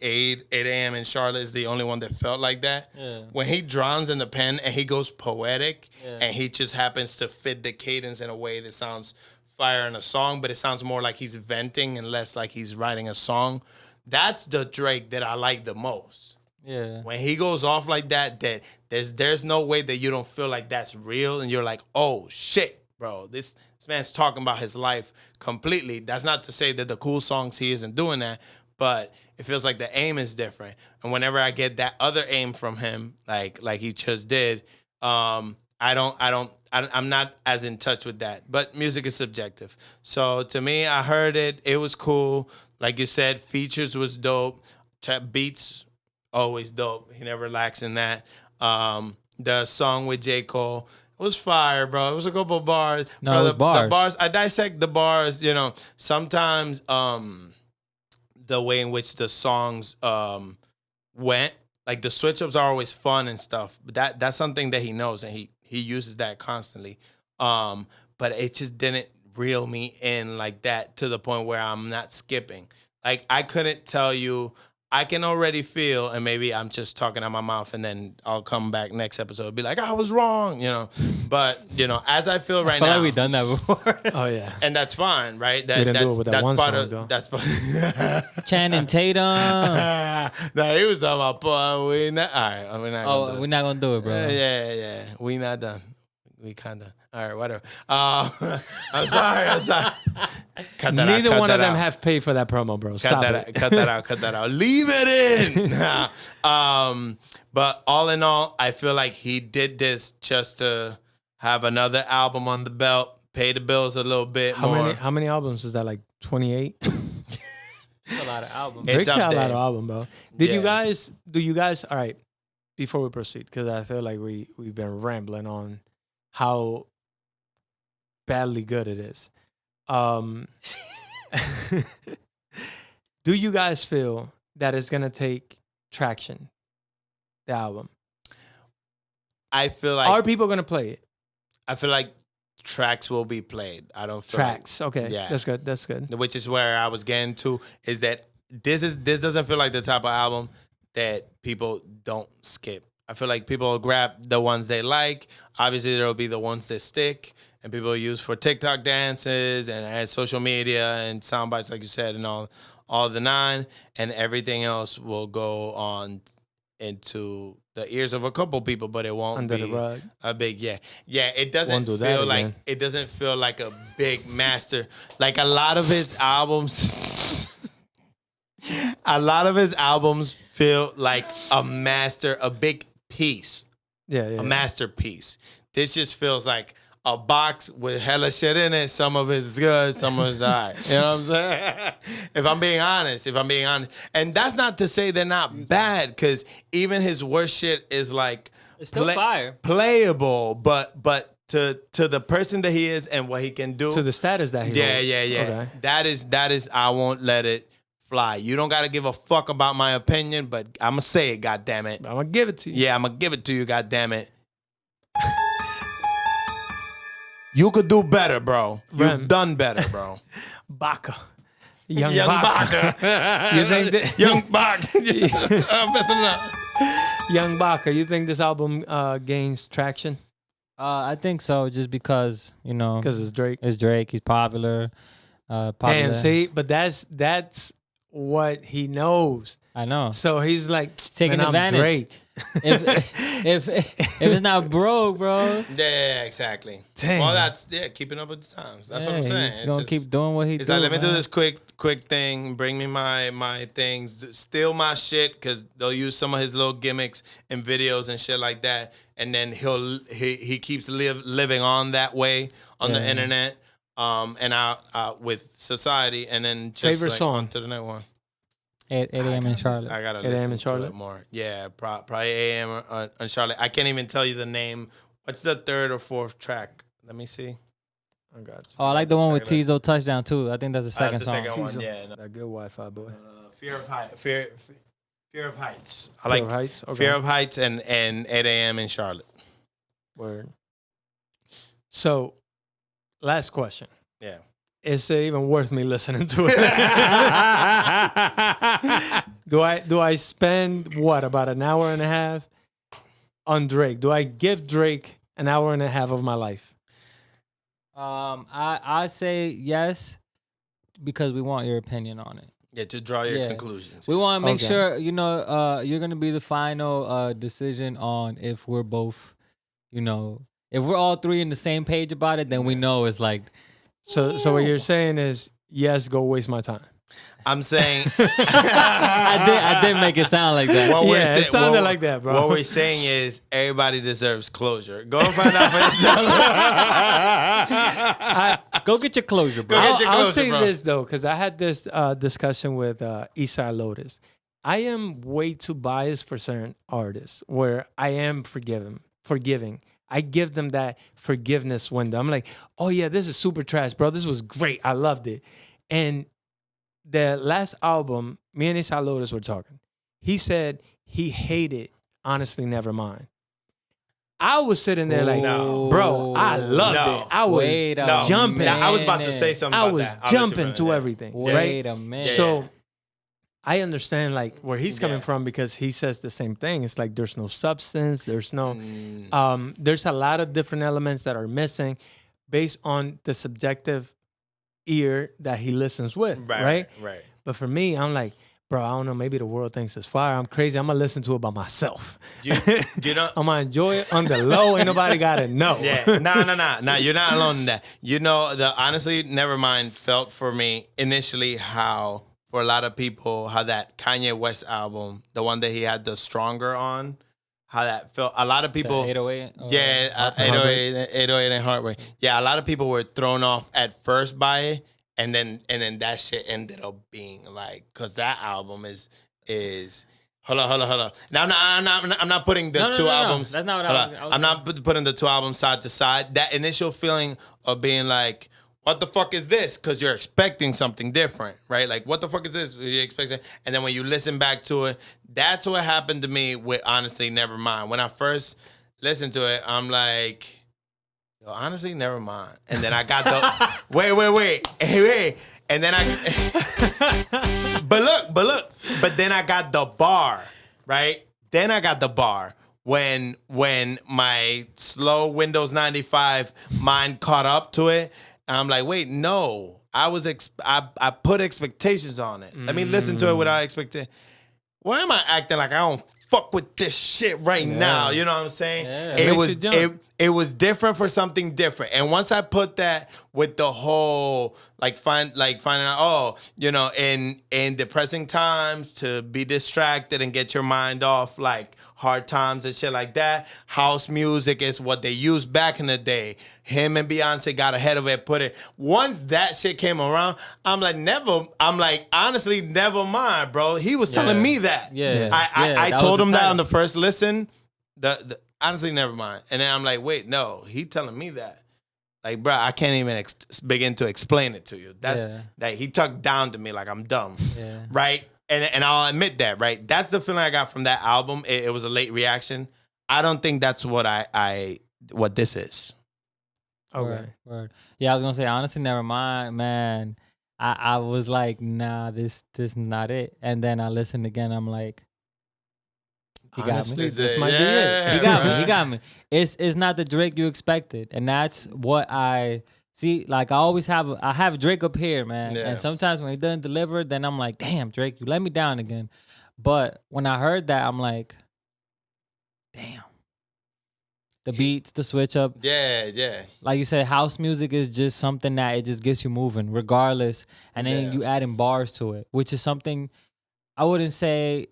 S2: a.m. in Charlotte is the only one that felt like that.
S1: Yeah.
S2: When he drowns in the pen and he goes poetic, and he just happens to fit the cadence in a way that sounds fire in a song, but it sounds more like he's venting and less like he's writing a song. That's the Drake that I like the most.
S1: Yeah.
S2: When he goes off like that there's no way that you don't feel like that's real and you're like, oh shit, bro, this man's talking about his life completely. That's not to say that the cool songs he isn't doing that, but it feels like the aim is different. And whenever I get that other aim from him, like he just did, I'm not as in touch with that. But music is subjective. So to me, I heard it was cool. Like you said, features was dope. Beats always dope. He never lacks in that. The song with J. Cole was fire, bro. It was a couple bars.
S1: No,
S2: bro,
S1: it was bars.
S2: The bars. I dissect the bars. Sometimes the way in which the songs went, like the switch ups are always fun and stuff. But that's something that he knows and he uses that constantly. But it just didn't reel me in like that to the point where I'm not skipping. Like I couldn't tell you. I can already feel, and maybe I'm just talking out my mouth, and then I'll come back next episode and be like, I was wrong, But, as I feel right
S1: I feel
S2: now.
S1: like we've done that before.
S3: Oh, yeah.
S2: And that's fine, right?
S3: We didn't do it with that one
S2: part
S3: song,
S2: of
S3: though.
S2: that's part.
S1: Channing Tatum.
S2: No, he was talking about all right, we're not gonna do
S1: We're not gonna do it, bro.
S2: Yeah. We not done. We kinda. All right, whatever. I'm sorry.
S3: Neither one of them have paid for that promo, bro. Stop it.
S2: Cut that out. Leave it in. But all in all, I feel like he did this just to have another album on the belt, pay the bills a little bit more.
S3: How many albums is that? Like 28?
S1: That's a lot of albums.
S3: Drake's
S2: up
S3: got a lot
S2: there.
S3: of albums, bro. Do you guys, all right, before we proceed, because I feel like we've been rambling on how badly good it is. Do you guys feel that it's gonna take traction, the album?
S2: I feel like
S3: Are people gonna play it?
S2: I feel like tracks will be played. I don't feel
S3: Tracks. Okay.
S2: Yeah.
S3: That's good.
S2: which is where I was getting to, is that this doesn't feel like the type of album that people don't skip. I feel like people will grab the ones they like. Obviously, there will be the ones that stick and people will use for TikTok dances and social media and sound bites, like you said, and all the nine. And everything else will go on into the ears of a couple people, but it won't
S3: Under
S2: be
S3: the rug.
S2: a big It doesn't
S3: Won't do that
S2: feel like
S3: again.
S2: it doesn't feel like a big master. Like a lot of his albums. A lot of his albums feel like a big piece,
S3: Yeah.
S2: a masterpiece. This just feels like a box with hella shit in it. Some of it's good, some of it's alright. You know what I'm saying? If I'm being honest. And that's not to say they're not bad, because even his worst shit is like
S1: It's still fire.
S2: playable, but to the person that he is and what he can do.
S3: To the status that he holds.
S2: Yeah.
S3: Okay.
S2: That is I won't let it fly. You don't gotta give a fuck about my opinion, but I'ma say it, goddamn it.
S3: I'm gonna give it to you.
S2: Yeah, I'm gonna give it to you, goddamn it. You could do better, bro.
S3: Rem.
S2: You've done better, bro.
S3: Baka. Young
S2: Baka.
S3: You think that
S2: Young Baka. I'm messing it up.
S3: Young Baka, you think this album gains traction?
S1: I think so, just because
S3: Because it's Drake.
S1: it's Drake. He's popular. Popular.
S3: Damn, see, but that's what he knows.
S1: I know.
S3: So he's like
S1: Taking
S3: "Man, I'm
S1: advantage.
S3: Drake.
S1: if it's not broke, bro.
S2: Yeah, exactly.
S3: Dang.
S2: Well, that's keeping up with the times. That's what I'm saying.
S1: He's gonna keep doing what he
S2: It's
S1: doing.
S2: like, let me do
S1: man.
S2: this quick thing. Bring me my things. Steal my shit because they'll use some of his little gimmicks in videos and shit like that. And then he keeps living on that way on the internet, and out with society. And then just
S3: Favorite
S2: like,
S3: song?
S2: on to the next one.
S1: 8 a.m. in Charlotte.
S2: I gotta
S3: 8 a.m.
S2: listen
S3: in
S2: to
S3: Charlotte?
S2: it more. Yeah, probably 8 a.m. on Charlotte. I can't even tell you the name. What's the third or fourth track? Let me see.
S3: I got you.
S1: Oh, I like the one with
S2: Check it
S1: Tizo Touchdown too. I think that's the second
S2: That's the
S1: song.
S2: second one.
S3: Tizo.
S2: Yeah. No.
S3: That good Wi-Fi boy.
S2: Fear of Heights. Fear of Heights. I
S3: Fear
S2: like
S3: of Heights? Okay.
S2: Fear of Heights and 8 a.m. in Charlotte.
S3: Word. So, last question.
S2: Yeah.
S3: Is it even worth me listening to it? do I spend what, about an hour and a half on Drake? Do I give Drake an hour and a half of my life?
S1: I say yes because we want your opinion on it.
S2: Yeah, to draw your
S1: Yeah.
S2: conclusions.
S1: We want to make
S3: Okay.
S1: sure you're gonna be the final decision on if we're both, if we're all three in the same page about it, then we know it's like.
S3: So what you're saying is, yes, go waste my time.
S2: I'm saying
S1: I did make it sound like that.
S2: what we're
S3: Yeah, it
S2: say-
S3: sounded
S2: what-
S3: like that, bro.
S2: What we're saying is everybody deserves closure. Go and find out for yourself.
S1: Go get your closure, bro.
S2: Go get your
S3: I'll
S2: closure,
S3: say
S2: bro.
S3: this though, because I had this discussion with Eastside Lotus. I am way too biased for certain artists where I am forgiving. I give them that forgiveness window. I'm like, oh yeah, this is super trash, bro. This was great. I loved it. And the last album, me and Eastside Lotus were talking. He said he hated Honestly Nevermind. I was sitting there like,
S2: No.
S3: bro, I loved
S2: No.
S3: it. I was
S1: Wait a
S2: No,
S3: jumping.
S2: I was about to say something
S3: I
S2: about
S3: was
S2: that. I'll let you
S3: jumping
S2: finish,
S3: to
S2: yeah.
S3: everything,
S1: Wait
S3: right?
S1: a minute.
S2: Yeah.
S3: So I understand like where he's coming
S2: Yeah.
S3: from because he says the same thing. It's like there's no substance, there's no there's a lot of different elements that are missing based on the subjective ear that he listens with, right?
S2: Right.
S3: But for me, I'm like, bro, I don't know, maybe the world thinks it's fire. I'm crazy. I'm gonna listen to it by myself.
S2: You know,
S3: I'm gonna enjoy it on the low. Ain't nobody gotta know.
S2: yeah, no. You're not alone in that. You know, the honestly, Nevermind felt for me initially how for a lot of people how that Kanye West album, the one that he had the Stronger on, how that felt. A lot of people,
S1: 808.
S2: yeah, 808 and Heartbreak. Yeah, a lot of people were thrown off at first by it, and then that shit ended up being like, cause that album is. Hold on. Now I'm not putting the
S1: No.
S2: two albums.
S1: That's not what
S2: hold
S1: I
S2: on.
S1: was-
S2: I'm not putting the two albums side to side. That initial feeling of being like, what the fuck is this? Because you're expecting something different, right? Like, what the fuck is this? You expect, and then when you listen back to it, that's what happened to me with Honestly Nevermind. When I first listened to it, I'm like, yo, honestly, never mind. And then I got the wait. And then but then I got the bar, right? Then I got the bar when my slow Windows 95 mind caught up to it. And I'm like, wait, no. I put expectations on it. Let me listen to it without expectation. Why am I acting like I don't fuck with this shit right now? You know what I'm saying?
S1: Yeah.
S3: It makes you jump.
S2: It was different for something different. And once I put that with the whole finding out, in depressing times to be distracted and get your mind off like hard times and shit like that. House music is what they used back in the day. Him and Beyonce got ahead of it, once that shit came around, honestly, never mind, bro. He was telling me that.
S1: Yeah.
S2: I
S1: that
S2: told
S1: was
S2: him
S1: the
S2: that
S1: title.
S2: on the first listen. The honestly, never mind. And then I'm like, wait, no, he telling me that. Like, bro, I can't even begin to explain it to you. That's like he talked down to me like I'm dumb, right? And I'll admit that, right? That's the feeling I got from that album. It was a late reaction. I don't think that's what what this is.
S3: Okay.
S1: Word. Yeah, I was gonna say honestly, never mind, man. I was like, nah, this is not it. And then I listened again. I'm like, he got
S3: Honestly,
S1: me.
S3: this might be
S2: Yeah.
S3: it.
S1: He got me.
S2: bruh.
S1: He got me. It's not the Drake you expected, and that's what I see. Like I have Drake up here, man.
S2: Yeah.
S1: And sometimes when he doesn't deliver, then I'm like, damn, Drake, you let me down again. But when I heard that, I'm like, damn. The beats, the switch up.
S2: Yeah.
S1: Like you said, house music is just something that it just gets you moving regardless. And then you adding bars to it, which is something I wouldn't say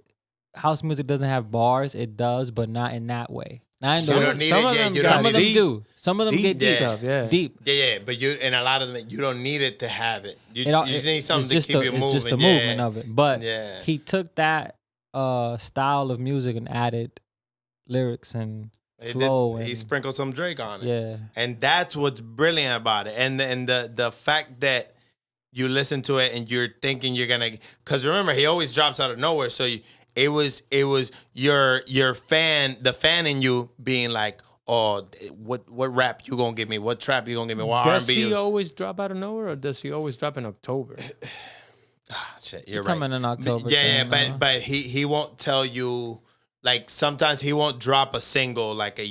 S1: house music doesn't have bars. It does, but not in that way. Not in the
S2: You
S1: way.
S2: don't need
S3: Some
S2: it.
S3: of
S2: Yeah,
S3: them
S2: you
S3: got
S1: Some
S2: don't
S1: of
S2: need
S1: them
S2: it.
S1: do. Some of them get deep.
S3: stuff, yeah.
S1: Deep.
S2: Yeah, but and a lot of them, you don't need it to have it. You need something
S1: it's
S2: to keep you moving.
S1: It's just the
S2: yeah.
S1: movement of it. But
S2: Yeah.
S1: he took that style of music and added lyrics and flow.
S2: He
S1: and,
S2: sprinkled some Drake on it.
S1: yeah.
S2: And that's what's brilliant about it. And the fact that you listen to it and you're thinking you're gonna, because remember he always drops out of nowhere. So it was your fan, the fan in you being like, oh, what rap you gonna give me? What trap you gonna give me? What
S3: Does
S2: R&B?
S3: he always drop out of nowhere, or does he always drop in October?
S2: Shit, you're right.
S1: Coming in October.
S2: Yeah,
S1: thing,
S2: but he won't tell you. Like sometimes he won't drop a single like a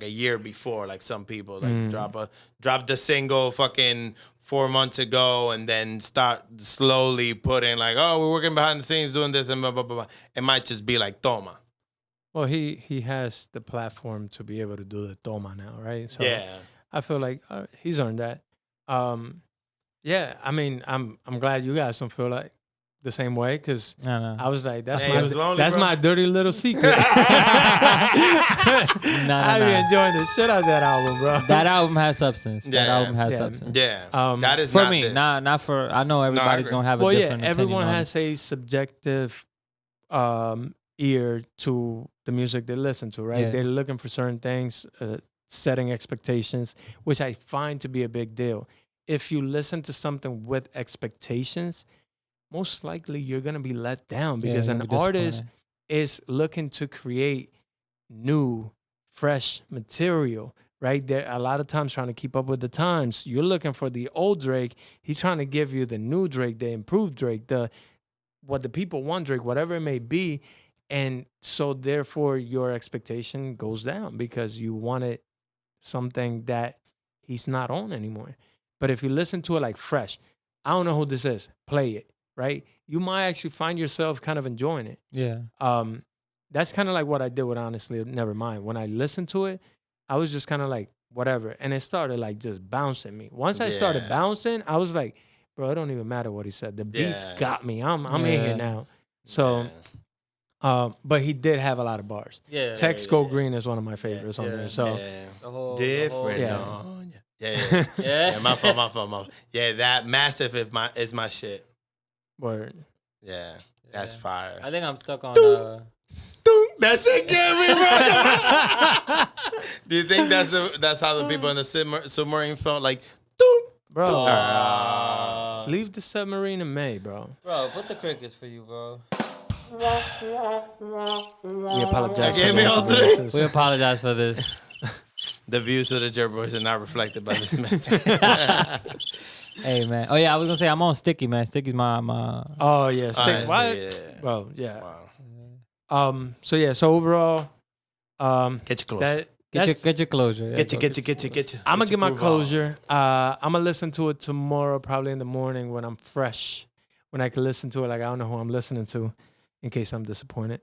S2: year before, like some people like drop the single fucking 4 months ago and then start slowly putting like, oh, we're working behind the scenes doing this and blah blah blah. It might just be like Toma.
S3: Well, he has the platform to be able to do the toma now, right? So
S2: Yeah.
S3: I feel like he's earned that. Yeah, I mean, I'm glad you guys don't feel like the same way, because
S1: No.
S3: I was like, that's
S2: Hey,
S3: my
S2: it was lonely,
S3: that's
S2: bro.
S3: my dirty little secret. I be enjoying the shit out of that album, bro.
S1: That album has substance. That
S2: Yeah.
S1: album has
S3: Yeah.
S1: substance.
S2: Yeah. That is
S1: For
S2: not
S1: me,
S2: this.
S1: not for. I know everybody's
S2: agree.
S1: gonna have a
S3: Well, yeah,
S1: different
S3: everyone
S1: opinion on
S3: has a subjective ear to the music they listen to, right?
S1: Yeah.
S3: They're looking for certain things, setting expectations, which I find to be a big deal. If you listen to something with expectations, most likely you're gonna be let down, because
S1: you're
S3: an
S1: gonna be
S3: artist
S1: disappointed.
S3: is looking to create new, fresh material, right? They're a lot of times trying to keep up with the times. You're looking for the old Drake. He's trying to give you the new Drake, the improved Drake, what the people want Drake, whatever it may be. And so therefore your expectation goes down because you wanted something that he's not on anymore. But if you listen to it like fresh, I don't know who this is, play it, right? You might actually find yourself kind of enjoying it.
S1: Yeah.
S3: That's kind of like what I did with Honestly Nevermind. When I listened to it, I was just kind of like, whatever. And it started like just bouncing me. Once I started
S2: Yeah.
S3: bouncing, I was like, bro, it don't even matter what he said. The beats
S2: Yeah.
S3: got me. I'm in
S1: Yeah.
S3: here now. So, but he did have a lot of bars.
S1: Yeah.
S3: Text Go Green is one of my favorites on there. So,
S2: Different.
S3: yeah.
S2: No. Yeah. Yeah, my fault. Yeah, that Massive is my shit.
S3: word.
S2: Yeah, that's fire.
S1: I think I'm stuck on.
S2: That's it, Gary, bro. Do you think that's how the people in the submarine felt like?
S3: Bro, leave the submarine in May, bro.
S1: Bro, put the crickets for you, bro.
S3: We apologize.
S2: Gave
S3: for
S2: me
S3: the
S2: all three.
S3: inconveniences.
S1: We apologize for this.
S2: The views of the JURP Boys are not reflected by this mess.
S1: Hey man. Oh yeah, I was gonna say I'm on Sticky, man. Sticky's my.
S3: Oh yeah, stick.
S2: Honestly,
S3: What?
S2: yeah.
S3: Bro, yeah.
S2: Wow.
S3: So overall,
S2: Get your clothes.
S1: Get your closure.
S2: Get you.
S3: I'm gonna get my
S2: groove on.
S3: closure. I'm gonna listen to it tomorrow, probably in the morning when I'm fresh, when I can listen to it. Like I don't know who I'm listening to, in case I'm disappointed.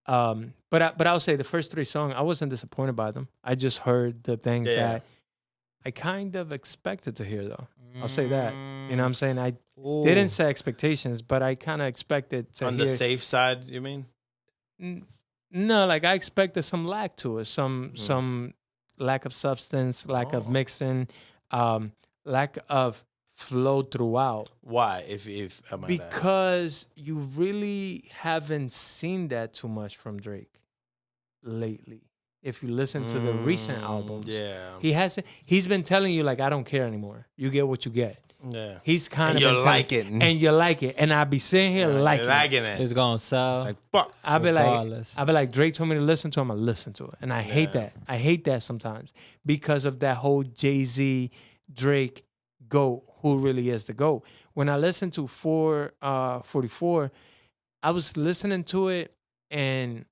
S3: But I'll say the first 3 songs, I wasn't disappointed by them. I just heard the things that I kind of expected to hear, though. I'll say that. You know what I'm saying? I didn't say expectations, but I kind of expected to
S2: On
S3: hear.
S2: the safe side, you mean?
S3: No, like I expected some lack to it, some lack of substance, lack of mixing, lack of flow throughout.
S2: Why? If I might ask.
S3: Because you really haven't seen that too much from Drake lately. If you listen to the recent albums, he hasn't. He's been telling you like, I don't care anymore. You get what you get.
S2: Yeah.
S3: He's kind of
S2: you
S3: been
S2: like
S3: telling-
S2: it.
S3: and you like it, and I be sitting here liking it.
S2: it.
S1: It's gonna sell.
S2: It's like fuck.
S3: I be
S1: regardless.
S3: like Drake told me to listen to him. I listen to it, and I hate that. I hate that sometimes because of that whole Jay-Z, Drake, GOAT. Who really is the GOAT? When I listened to 444, I was listening to it and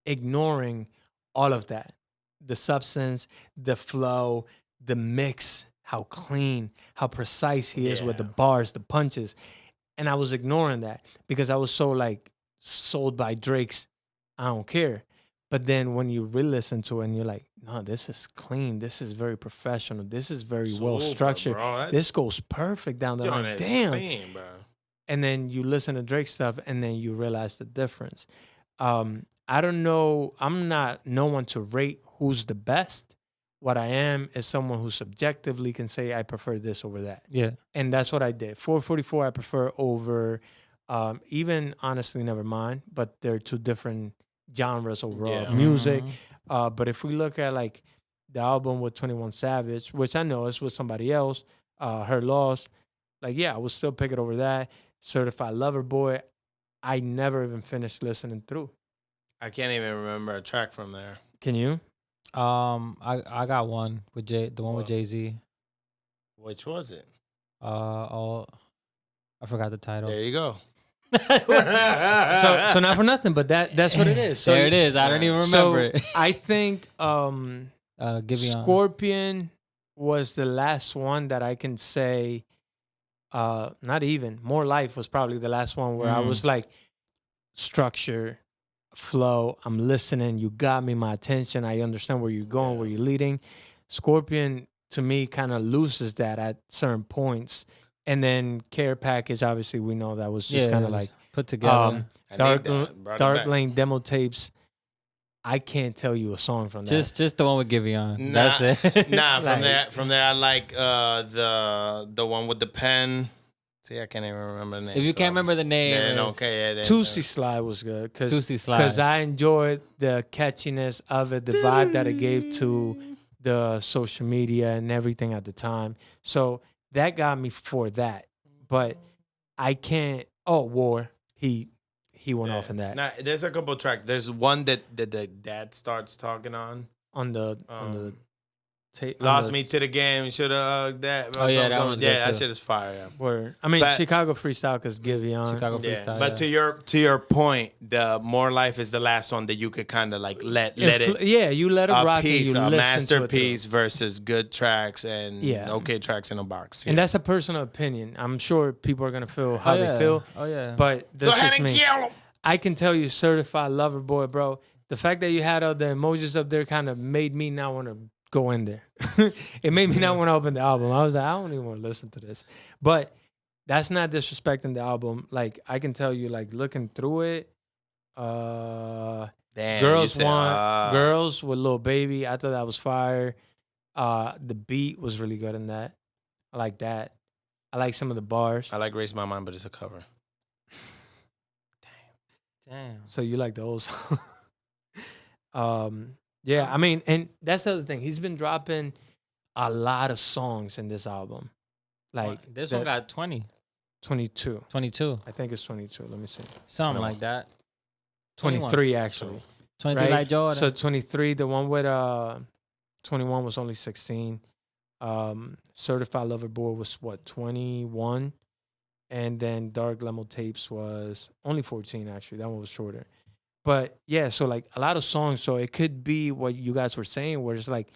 S3: ignoring all of that, the substance, the flow, the mix, how clean, how precise he is with the bars, the punches. And I was ignoring that because I was so like sold by Drake's I don't care. But then when you re-listen to it and you're like, no, this is clean. This is very professional. This is very well structured.
S2: Bro.
S3: This goes perfect down the line.
S2: It's
S3: Damn.
S2: clean, bro.
S3: And then you listen to Drake stuff and then you realize the difference. I don't know. I'm not no one to rate who's the best. What I am is someone who subjectively can say I prefer this over that.
S1: Yeah.
S3: And that's what I did. 444 I prefer over even honestly Nevermind, but they're two different genres overall of music. But if we look at like the album with 21 Savage, which I know is with somebody else, Her Loss, like yeah, I would still pick it over that. Certified Lover Boy, I never even finished listening through.
S2: I can't even remember a track from there.
S3: Can you?
S1: I got one with the one with Jay-Z.
S2: Which was it?
S1: I forgot the title.
S2: There you go.
S3: So not for nothing, but that's what it is. So
S1: there it is. I don't even remember it.
S3: I think
S1: Giveon.
S3: Scorpion was the last one that I can say. Not even More Life was probably the last one where I was like, structure, flow. I'm listening. You got me, my attention. I understand where you're going, where you're leading. Scorpion to me kind of loses that at certain points. And then Care Package, obviously, we know that was just kind of like
S1: put together.
S3: Dark Lane demo tapes. I can't tell you a song from that.
S1: Just the one with Giveon. That's it.
S2: From there I like the one with the pen. See, I can't even remember the name.
S1: If you can't remember the name,
S3: Tootsie Slide was good
S1: Tootsie Slide,
S3: because I enjoyed the catchiness of it, the vibe that it gave to the social media and everything at the time. So that got me for that. But I can't. Oh, War. He went off in that.
S2: Nah, there's a couple of tracks. There's one that the dad starts talking on
S3: the tape.
S2: Lost me to the game. Should have that.
S1: Oh yeah, that one's good
S2: that
S1: too.
S2: shit is fire. Yeah.
S3: Word. I mean, Chicago Freestyle because Giveon.
S1: Chicago Freestyle.
S2: But to your point, the More Life is the last one that you could kind of like let it.
S3: Yeah, you let it rock.
S2: Piece,
S3: and you
S2: a
S3: listen
S2: masterpiece
S3: to it
S2: versus good tracks and okay tracks in a box. Yeah.
S3: And that's a personal opinion. I'm sure people are gonna feel how they feel.
S1: Oh yeah.
S3: But
S2: Go
S3: that's
S2: ahead
S3: just
S2: and
S3: me.
S2: kill 'em.
S3: I can tell you, Certified Lover Boy, bro. The fact that you had all the emojis up there kind of made me not want to go in there. It made me not want to open the album. I was like, I don't even want to listen to this. But that's not disrespecting the album. Like, I can tell you, like, looking through it,
S2: Damn,
S3: Girls with Lil Baby. I thought that was fire. The beat was really good in that. I like that. I like some of the bars.
S2: I like Raise My Mind, but it's a cover.
S1: Damn.
S3: So you like the old song. Yeah, I mean, and that's the other thing. He's been dropping a lot of songs in this album. Like
S1: this one got 20.
S3: 22.
S1: 22.
S3: I think it's 22. Let me see.
S1: Something like that.
S3: 23 actually.
S1: 23 like Jordan.
S3: So 23, the one with 21 was only 16. Certified Lover Boy was what, 21? And then Dark Lemon Tapes was only 14 actually. That one was shorter. But yeah, so like a lot of songs. So it could be what you guys were saying, where it's like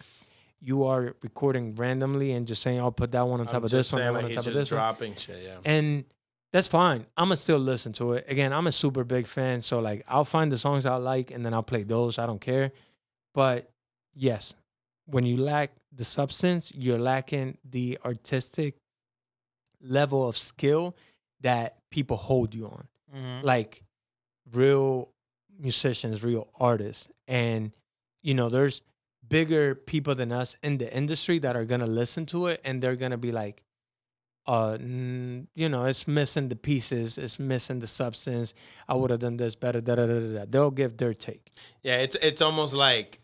S3: you are recording randomly and just saying, I'll put that one on top of this one, that one on top of this one.
S2: Dropping shit, yeah.
S3: And that's fine. I'm going to still listen to it. Again, I'm a super big fan. So like I'll find the songs I like and then I'll play those. I don't care. But yes, when you lack the substance, you're lacking the artistic level of skill that people hold you on.
S1: Mm-hmm.
S3: Like real musicians, real artists. And, you know, there's bigger people than us in the industry that are going to listen to it and they're going to be like, you know, it's missing the pieces, it's missing the substance. I would have done this better. They'll give their take.
S2: Yeah, it's almost like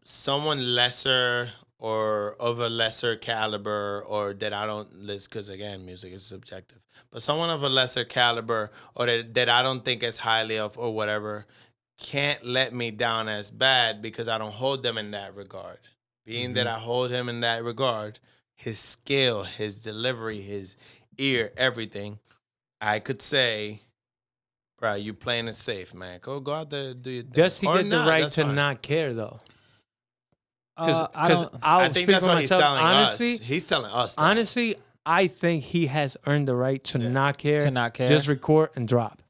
S2: someone lesser or of a lesser caliber, or that I don't list, because again, music is subjective, but someone of a lesser caliber or that I don't think as highly of or whatever can't let me down as bad because I don't hold them in that regard. Being that I hold him in that regard, his skill, his delivery, his ear, everything, I could say, bro, you playing it safe, man. Go out there, do your thing.
S3: Does he
S2: Or
S3: get
S2: not,
S3: the right
S2: that's
S3: to
S2: fine.
S3: not care though?
S2: I think that's what he's telling
S3: honestly,
S2: us. He's telling us that.
S3: Honestly, I think he has earned the right to not care.
S1: To not care.
S3: Just record and drop.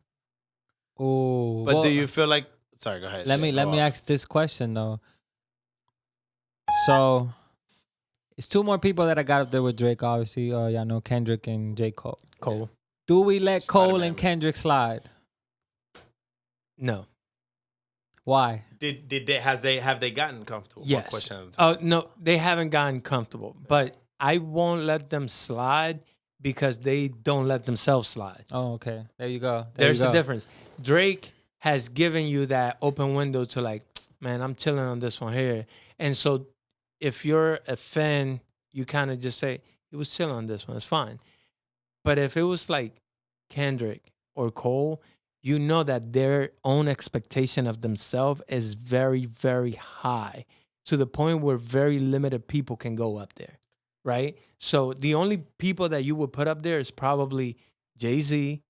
S1: Oh,
S2: But do you feel like Sorry, go ahead.
S1: Let me
S2: Go off.
S1: ask this question though. So it's two more people that I got up there with Drake, obviously. Y'all know Kendrick and J. Cole.
S3: Cole.
S1: Do we let Cole
S2: Spider-Man.
S1: and Kendrick slide?
S3: No.
S2: Have
S1: Why?
S2: they gotten comfortable?
S3: Yes.
S2: One question at a time.
S3: Oh no, they haven't gotten comfortable, but I won't let them slide because they don't let themselves slide.
S1: Oh, okay. There you go.
S3: There's a difference. Drake has given you that open window to like, man, I'm chilling on this one here. And so if you're a fan, you kind of just say, he was chilling on this one. It's fine. But if it was like Kendrick or Cole, you know that their own expectation of themselves is very, very high to the point where very limited people can go up there, right? So the only people that you would put up there is probably Jay-Z,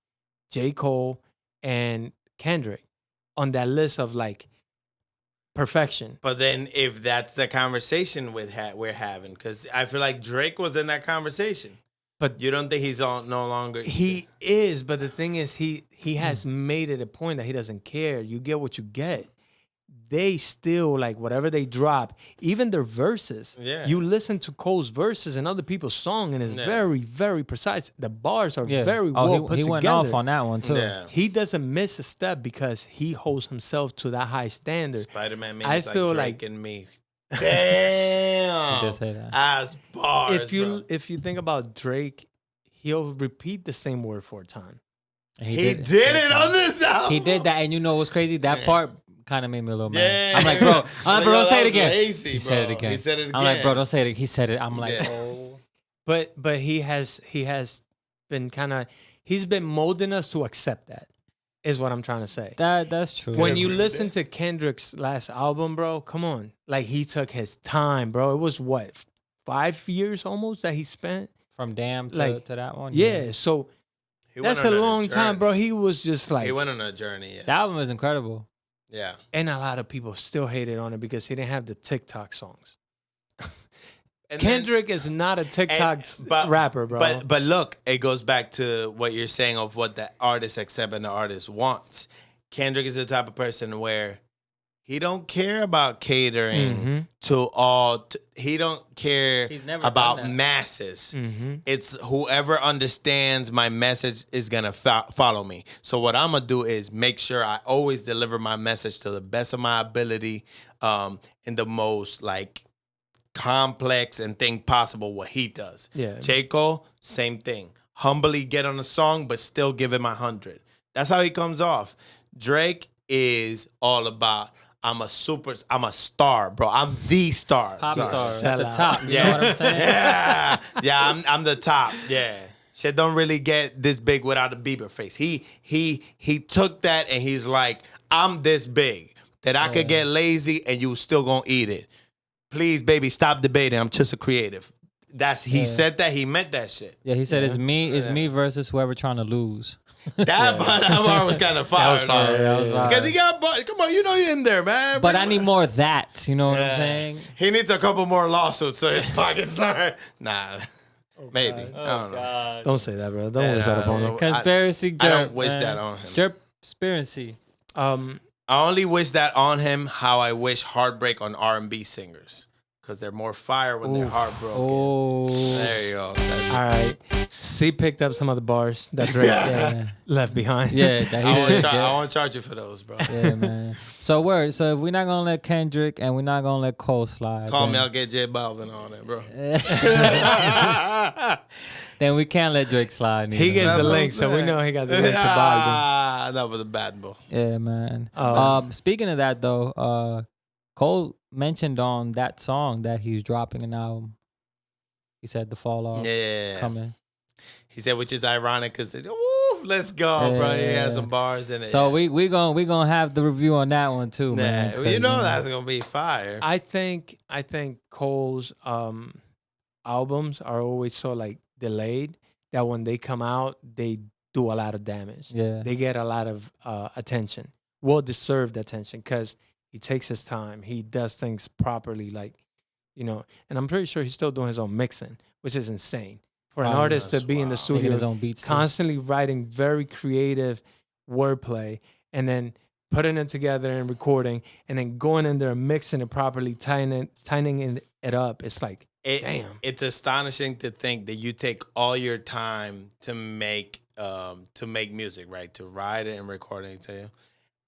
S3: J. Cole, and Kendrick on that list of like perfection.
S2: But then, if that's the conversation we're having, because I feel like Drake was in that conversation,
S3: But
S2: you don't think he's no longer?
S3: he is, but the thing is, he has made it a point that he doesn't care. You get what you get. They still like whatever they drop, even their verses.
S2: Yeah.
S3: You listen to Cole's verses and other people's song, and it's very, very precise. The bars are very well put
S1: he
S3: together.
S1: went off on that one too.
S2: Yeah.
S3: He doesn't miss a step because he holds himself to that high standard.
S2: Spider-Man made
S3: I
S2: like
S3: feel
S2: Drake
S3: like-
S2: and me. Damn.
S1: He did say that.
S2: As bars,
S3: If you think about Drake, he'll repeat the same word 4 times.
S1: And
S2: he did it on this album.
S1: He did that, and you know what's crazy? That part kind of made me a little mad.
S2: Yeah.
S1: I'm like, bro, don't say it again.
S2: Lazy,
S1: He
S2: bro.
S1: said it again.
S2: He said it again.
S1: I'm like, bro, don't say it. He said it. I'm like,
S2: Yeah.
S1: oh.
S3: But he has been he's been molding us to accept that, is what I'm trying to say.
S1: That's true.
S3: When you listen to Kendrick's last album, bro, come on. Like, he took his time, bro. It was what, 5 years almost that he spent?
S1: From Damn to,
S3: Like,
S1: to that one.
S3: Yeah, so
S2: He went
S3: that's a
S2: on
S3: long time,
S2: journey.
S3: bro. He was just like,
S2: He went on a journey. Yeah.
S1: The album is incredible.
S2: Yeah.
S3: and a lot of people still hated on it because he didn't have the TikTok songs.
S2: And
S3: Kendrick is not a TikTok
S2: but-
S3: rapper, bro.
S2: But look, it goes back to what you're saying of what the artist accepts and the artist wants. Kendrick is the type of person where he don't care about catering to all. He don't care
S1: He's never
S2: about
S1: done that.
S2: masses. It's whoever understands my message is gonna follow me. So what I'm gonna do is make sure I always deliver my message to the best of my ability, in the most like complex and thing possible. What he does.
S3: Yeah.
S2: J. Cole, same thing. Humbly get on a song, but still give it my 100. That's how he comes off. Drake is all about, I'm a star, bro. I'm the star.
S1: Pop
S2: Sorry.
S1: star at the
S3: Sellout.
S1: top. You know what I'm saying?
S2: Yeah, I'm the top. Yeah. Shit don't really get this big without a Bieber face. He took that and he's like, I'm this big that I could get lazy and you still gonna eat it. Please, baby, stop debating. I'm just a creative. He said that. He meant that shit.
S1: Yeah, he said it's me versus whoever trying to lose.
S2: That bar was kind of fire.
S3: fire,
S2: though.
S3: that was fire.
S2: Because he got, come on, you know you're in there, man.
S1: But I need more of that. You know what I'm saying?
S2: He needs a couple more lawsuits so his pockets start. Nah, maybe. I don't know.
S3: Don't say that, bro. Don't wish that upon him.
S1: Conspiracy.
S2: I don't
S1: jerk,
S2: wish
S1: man.
S2: that on him.
S1: Jerk conspiracy.
S2: I only wish that on him how I wish heartbreak on R&B singers. Because they're more fire when they're heartbroken.
S1: Oh,
S2: There you go. That's
S3: All right. C picked up some of the bars that Drake left behind.
S1: yeah, that he
S2: I
S1: did.
S2: want to charge you for those, bro.
S1: Yeah, man. So word. So if we're not gonna let Kendrick and we're not gonna let Cole slide,
S2: Call me,
S1: then,
S2: I'll get J Balvin on it, bro.
S1: then we can't let Drake slide. Neither.
S3: He gets
S2: That's
S3: the
S2: what
S3: link,
S2: I'm
S3: so we
S2: saying.
S3: know he got the link to buy
S2: That was a bad bull.
S1: Yeah, man.
S3: Um,
S1: Speaking of that though, Cole mentioned on that song that he's dropping an album. He said the fall off
S2: Yeah.
S1: coming.
S2: He said, which is ironic because, let's go, bro. He
S1: Yeah.
S2: has some bars in it.
S1: So we gonna have the review on that one too, man.
S2: Nah, you know that's gonna be fire.
S3: I think Cole's albums are always so like delayed that when they come out, they do a lot of damage.
S1: Yeah.
S3: They get a lot of attention, well deserved attention, because he takes his time. He does things properly, like, you know. And I'm pretty sure he's still doing his own mixing, which is insane for an
S1: Oh,
S3: artist to
S2: that's
S3: be in the
S2: wild.
S1: Making his
S3: studio
S1: own beats. too.
S3: constantly writing very creative wordplay and then putting it together and recording, and then going in there and mixing it properly, tightening it up. It's like, damn.
S2: It's astonishing to think that you take all your time to make music, right? To write it and record it to you.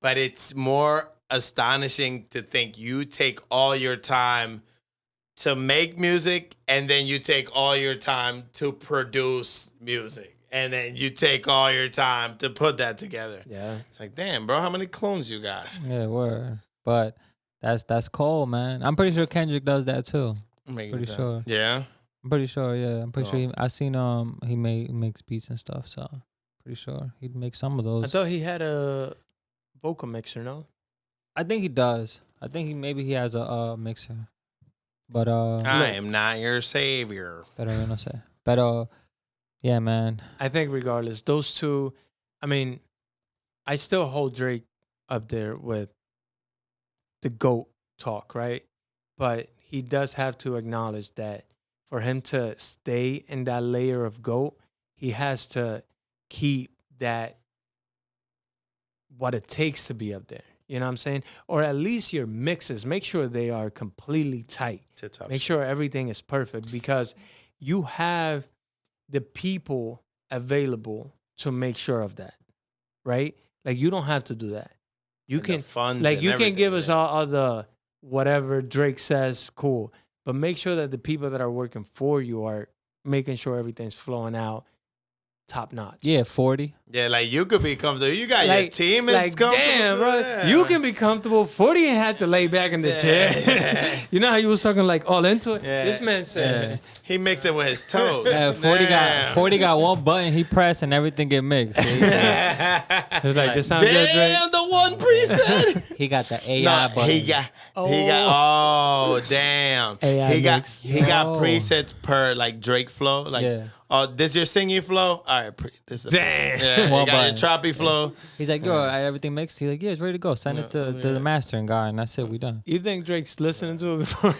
S2: But it's more astonishing to think you take all your time to make music, and then you take all your time to produce music, and then you take all your time to put that together.
S3: Yeah.
S2: It's like, damn, bro, how many clones you got?
S1: Yeah, word. But that's cold, man. I'm pretty sure Kendrick does that too. Pretty sure.
S2: Yeah.
S1: I'm pretty sure. Yeah, I'm pretty sure. I seen he makes beats and stuff. So pretty sure he'd make some of those.
S3: I thought he had a vocal mixer. No.
S1: I think he does. I think he has a mixer. But
S2: I am not your savior.
S1: Pero yo no sé. Pero yeah, man.
S3: I think regardless, those two. I mean, I still hold Drake up there with the GOAT talk, right? But he does have to acknowledge that for him to stay in that layer of GOAT, he has to keep that what it takes to be up there. You know what I'm saying? Or at least your mixes, make sure they are completely tight. Make sure everything is perfect, because you have the people available to make sure of that, right? Like, you don't have to do that. You
S2: And
S3: can
S2: the funds
S3: like
S2: and
S3: you can
S2: everything,
S3: give us
S2: yeah.
S3: all the whatever Drake says, cool. But make sure that the people that are working for you are making sure everything's flowing out top notch.
S1: Yeah, 40.
S2: Yeah, like you could be comfortable. You got your team and
S3: like, damn, bro.
S2: Yeah.
S3: You can be comfortable. 40 ain't had to lay back in the chair. You know how you was talking like all into it?
S2: Yeah.
S3: This man said,
S2: He mixed it with his toes.
S1: Yeah, 40 got one button he pressed and everything get mixed.
S3: he was like, this sounds good, Drake.
S2: Damn, the one preset.
S1: He got the AI
S2: No,
S1: button.
S2: he got. Oh, damn.
S3: AI
S2: he got.
S3: mix.
S2: He got
S1: Oh.
S2: presets per like Drake flow. Like,
S1: Yeah.
S2: oh, this your singing flow. All right, this is.
S3: Damn.
S2: Yeah, you
S1: One
S2: got your
S1: button.
S2: troppy flow.
S1: He's like, yo, everything mixed. He's like, yeah, it's ready to go. Send it to the mastering guy, and that's it. We done.
S3: You think Drake's listening to it before?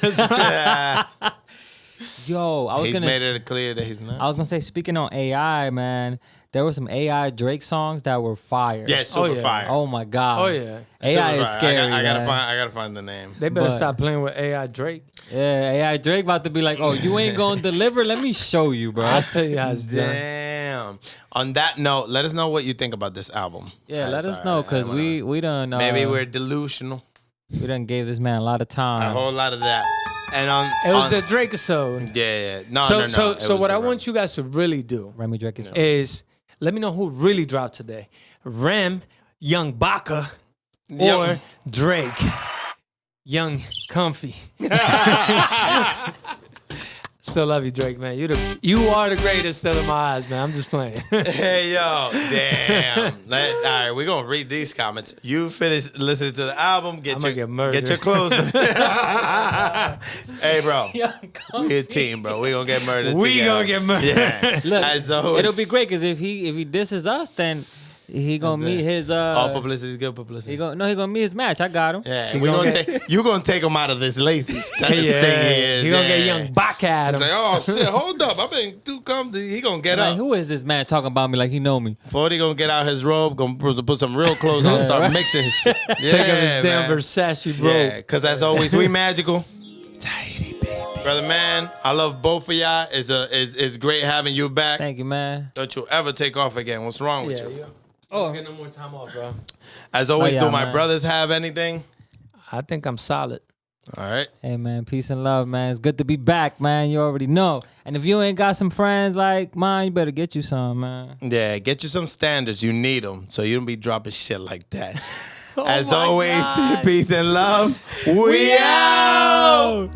S1: Yo, I was
S2: He's
S1: gonna.
S2: made it clear that he's not.
S1: I was gonna say, speaking on AI, man, there were some AI Drake songs that were fire.
S2: Yeah, super
S3: yeah.
S2: fire.
S1: Oh my god.
S3: Oh, yeah.
S1: AI
S2: Super
S1: is
S2: fire.
S1: scary.
S2: I
S1: man.
S2: gotta find the name.
S3: They better
S1: But-
S3: stop playing with AI Drake.
S1: Yeah, AI Drake about to be like, oh, you ain't gonna deliver? Let me show you, bro.
S3: I'll tell you how it's done.
S2: Damn. On that note, let us know what you think about this album.
S1: Yeah, let us
S2: Sorry,
S1: know,
S2: I
S1: cause
S2: wanna-
S1: we done.
S2: maybe we're delusional.
S1: we done gave this man a lot of
S2: A
S1: time.
S2: whole lot of that. And on
S3: It was
S2: on,
S3: the Drake episode.
S2: yeah. No,
S3: So,
S2: no.
S3: so,
S2: It
S3: so
S2: was
S3: what I
S2: the
S3: want you guys to really do
S1: Remy Drake is.
S3: is let me know who really dropped today. Rem, Young Baka, or
S2: Young-
S3: Drake, Young Comfy. Still love you, Drake, man. You are the greatest still in my eyes, man. I'm just playing.
S2: Hey yo, damn. All right, we're gonna read these comments. You finish listening to the album.
S3: I'm gonna get murdered.
S2: Get your clothes. Hey, bro. We a team, bro. We gonna get murdered.
S3: We
S2: together.
S3: gonna get murdered.
S2: Yeah.
S1: Look,
S2: As always.
S1: it'll be great because if he disses us, then he gonna meet his
S2: all publicity is good publicity.
S1: he gonna meet his match. I got him.
S2: Yeah, you gonna take him out of this lazy thing he is.
S3: He gonna get
S2: yeah.
S3: Young Baka at
S2: It's
S3: him.
S2: like, oh shit, hold up. I've been too comfy. He gonna get
S1: Like,
S2: up.
S1: who is this man talking about me like he know me?
S2: 40 gonna get out his robe, gonna put some real clothes on, start mixing his shit. Yeah,
S3: Take up his damn
S2: man.
S3: Versace robe.
S2: Yeah, because as always, we magical. Brother man, I love both of y'all. It's great having you back.
S1: Thank you, man.
S2: Don't you ever take off again. What's wrong with
S3: Yeah,
S2: you?
S3: you don't get no more time off, bro.
S2: As always,
S1: Oh, yeah,
S2: do my
S1: man.
S2: brothers have anything?
S3: I think I'm solid.
S2: All right.
S1: Hey, man, peace and love, man. It's good to be back, man. You already know. And if you ain't got some friends like mine, you better get you some, man.
S2: Yeah, get you some standards. You need them so you don't be dropping shit like that.
S3: Oh
S2: As
S3: my
S2: always,
S3: God.
S2: peace and love. We out.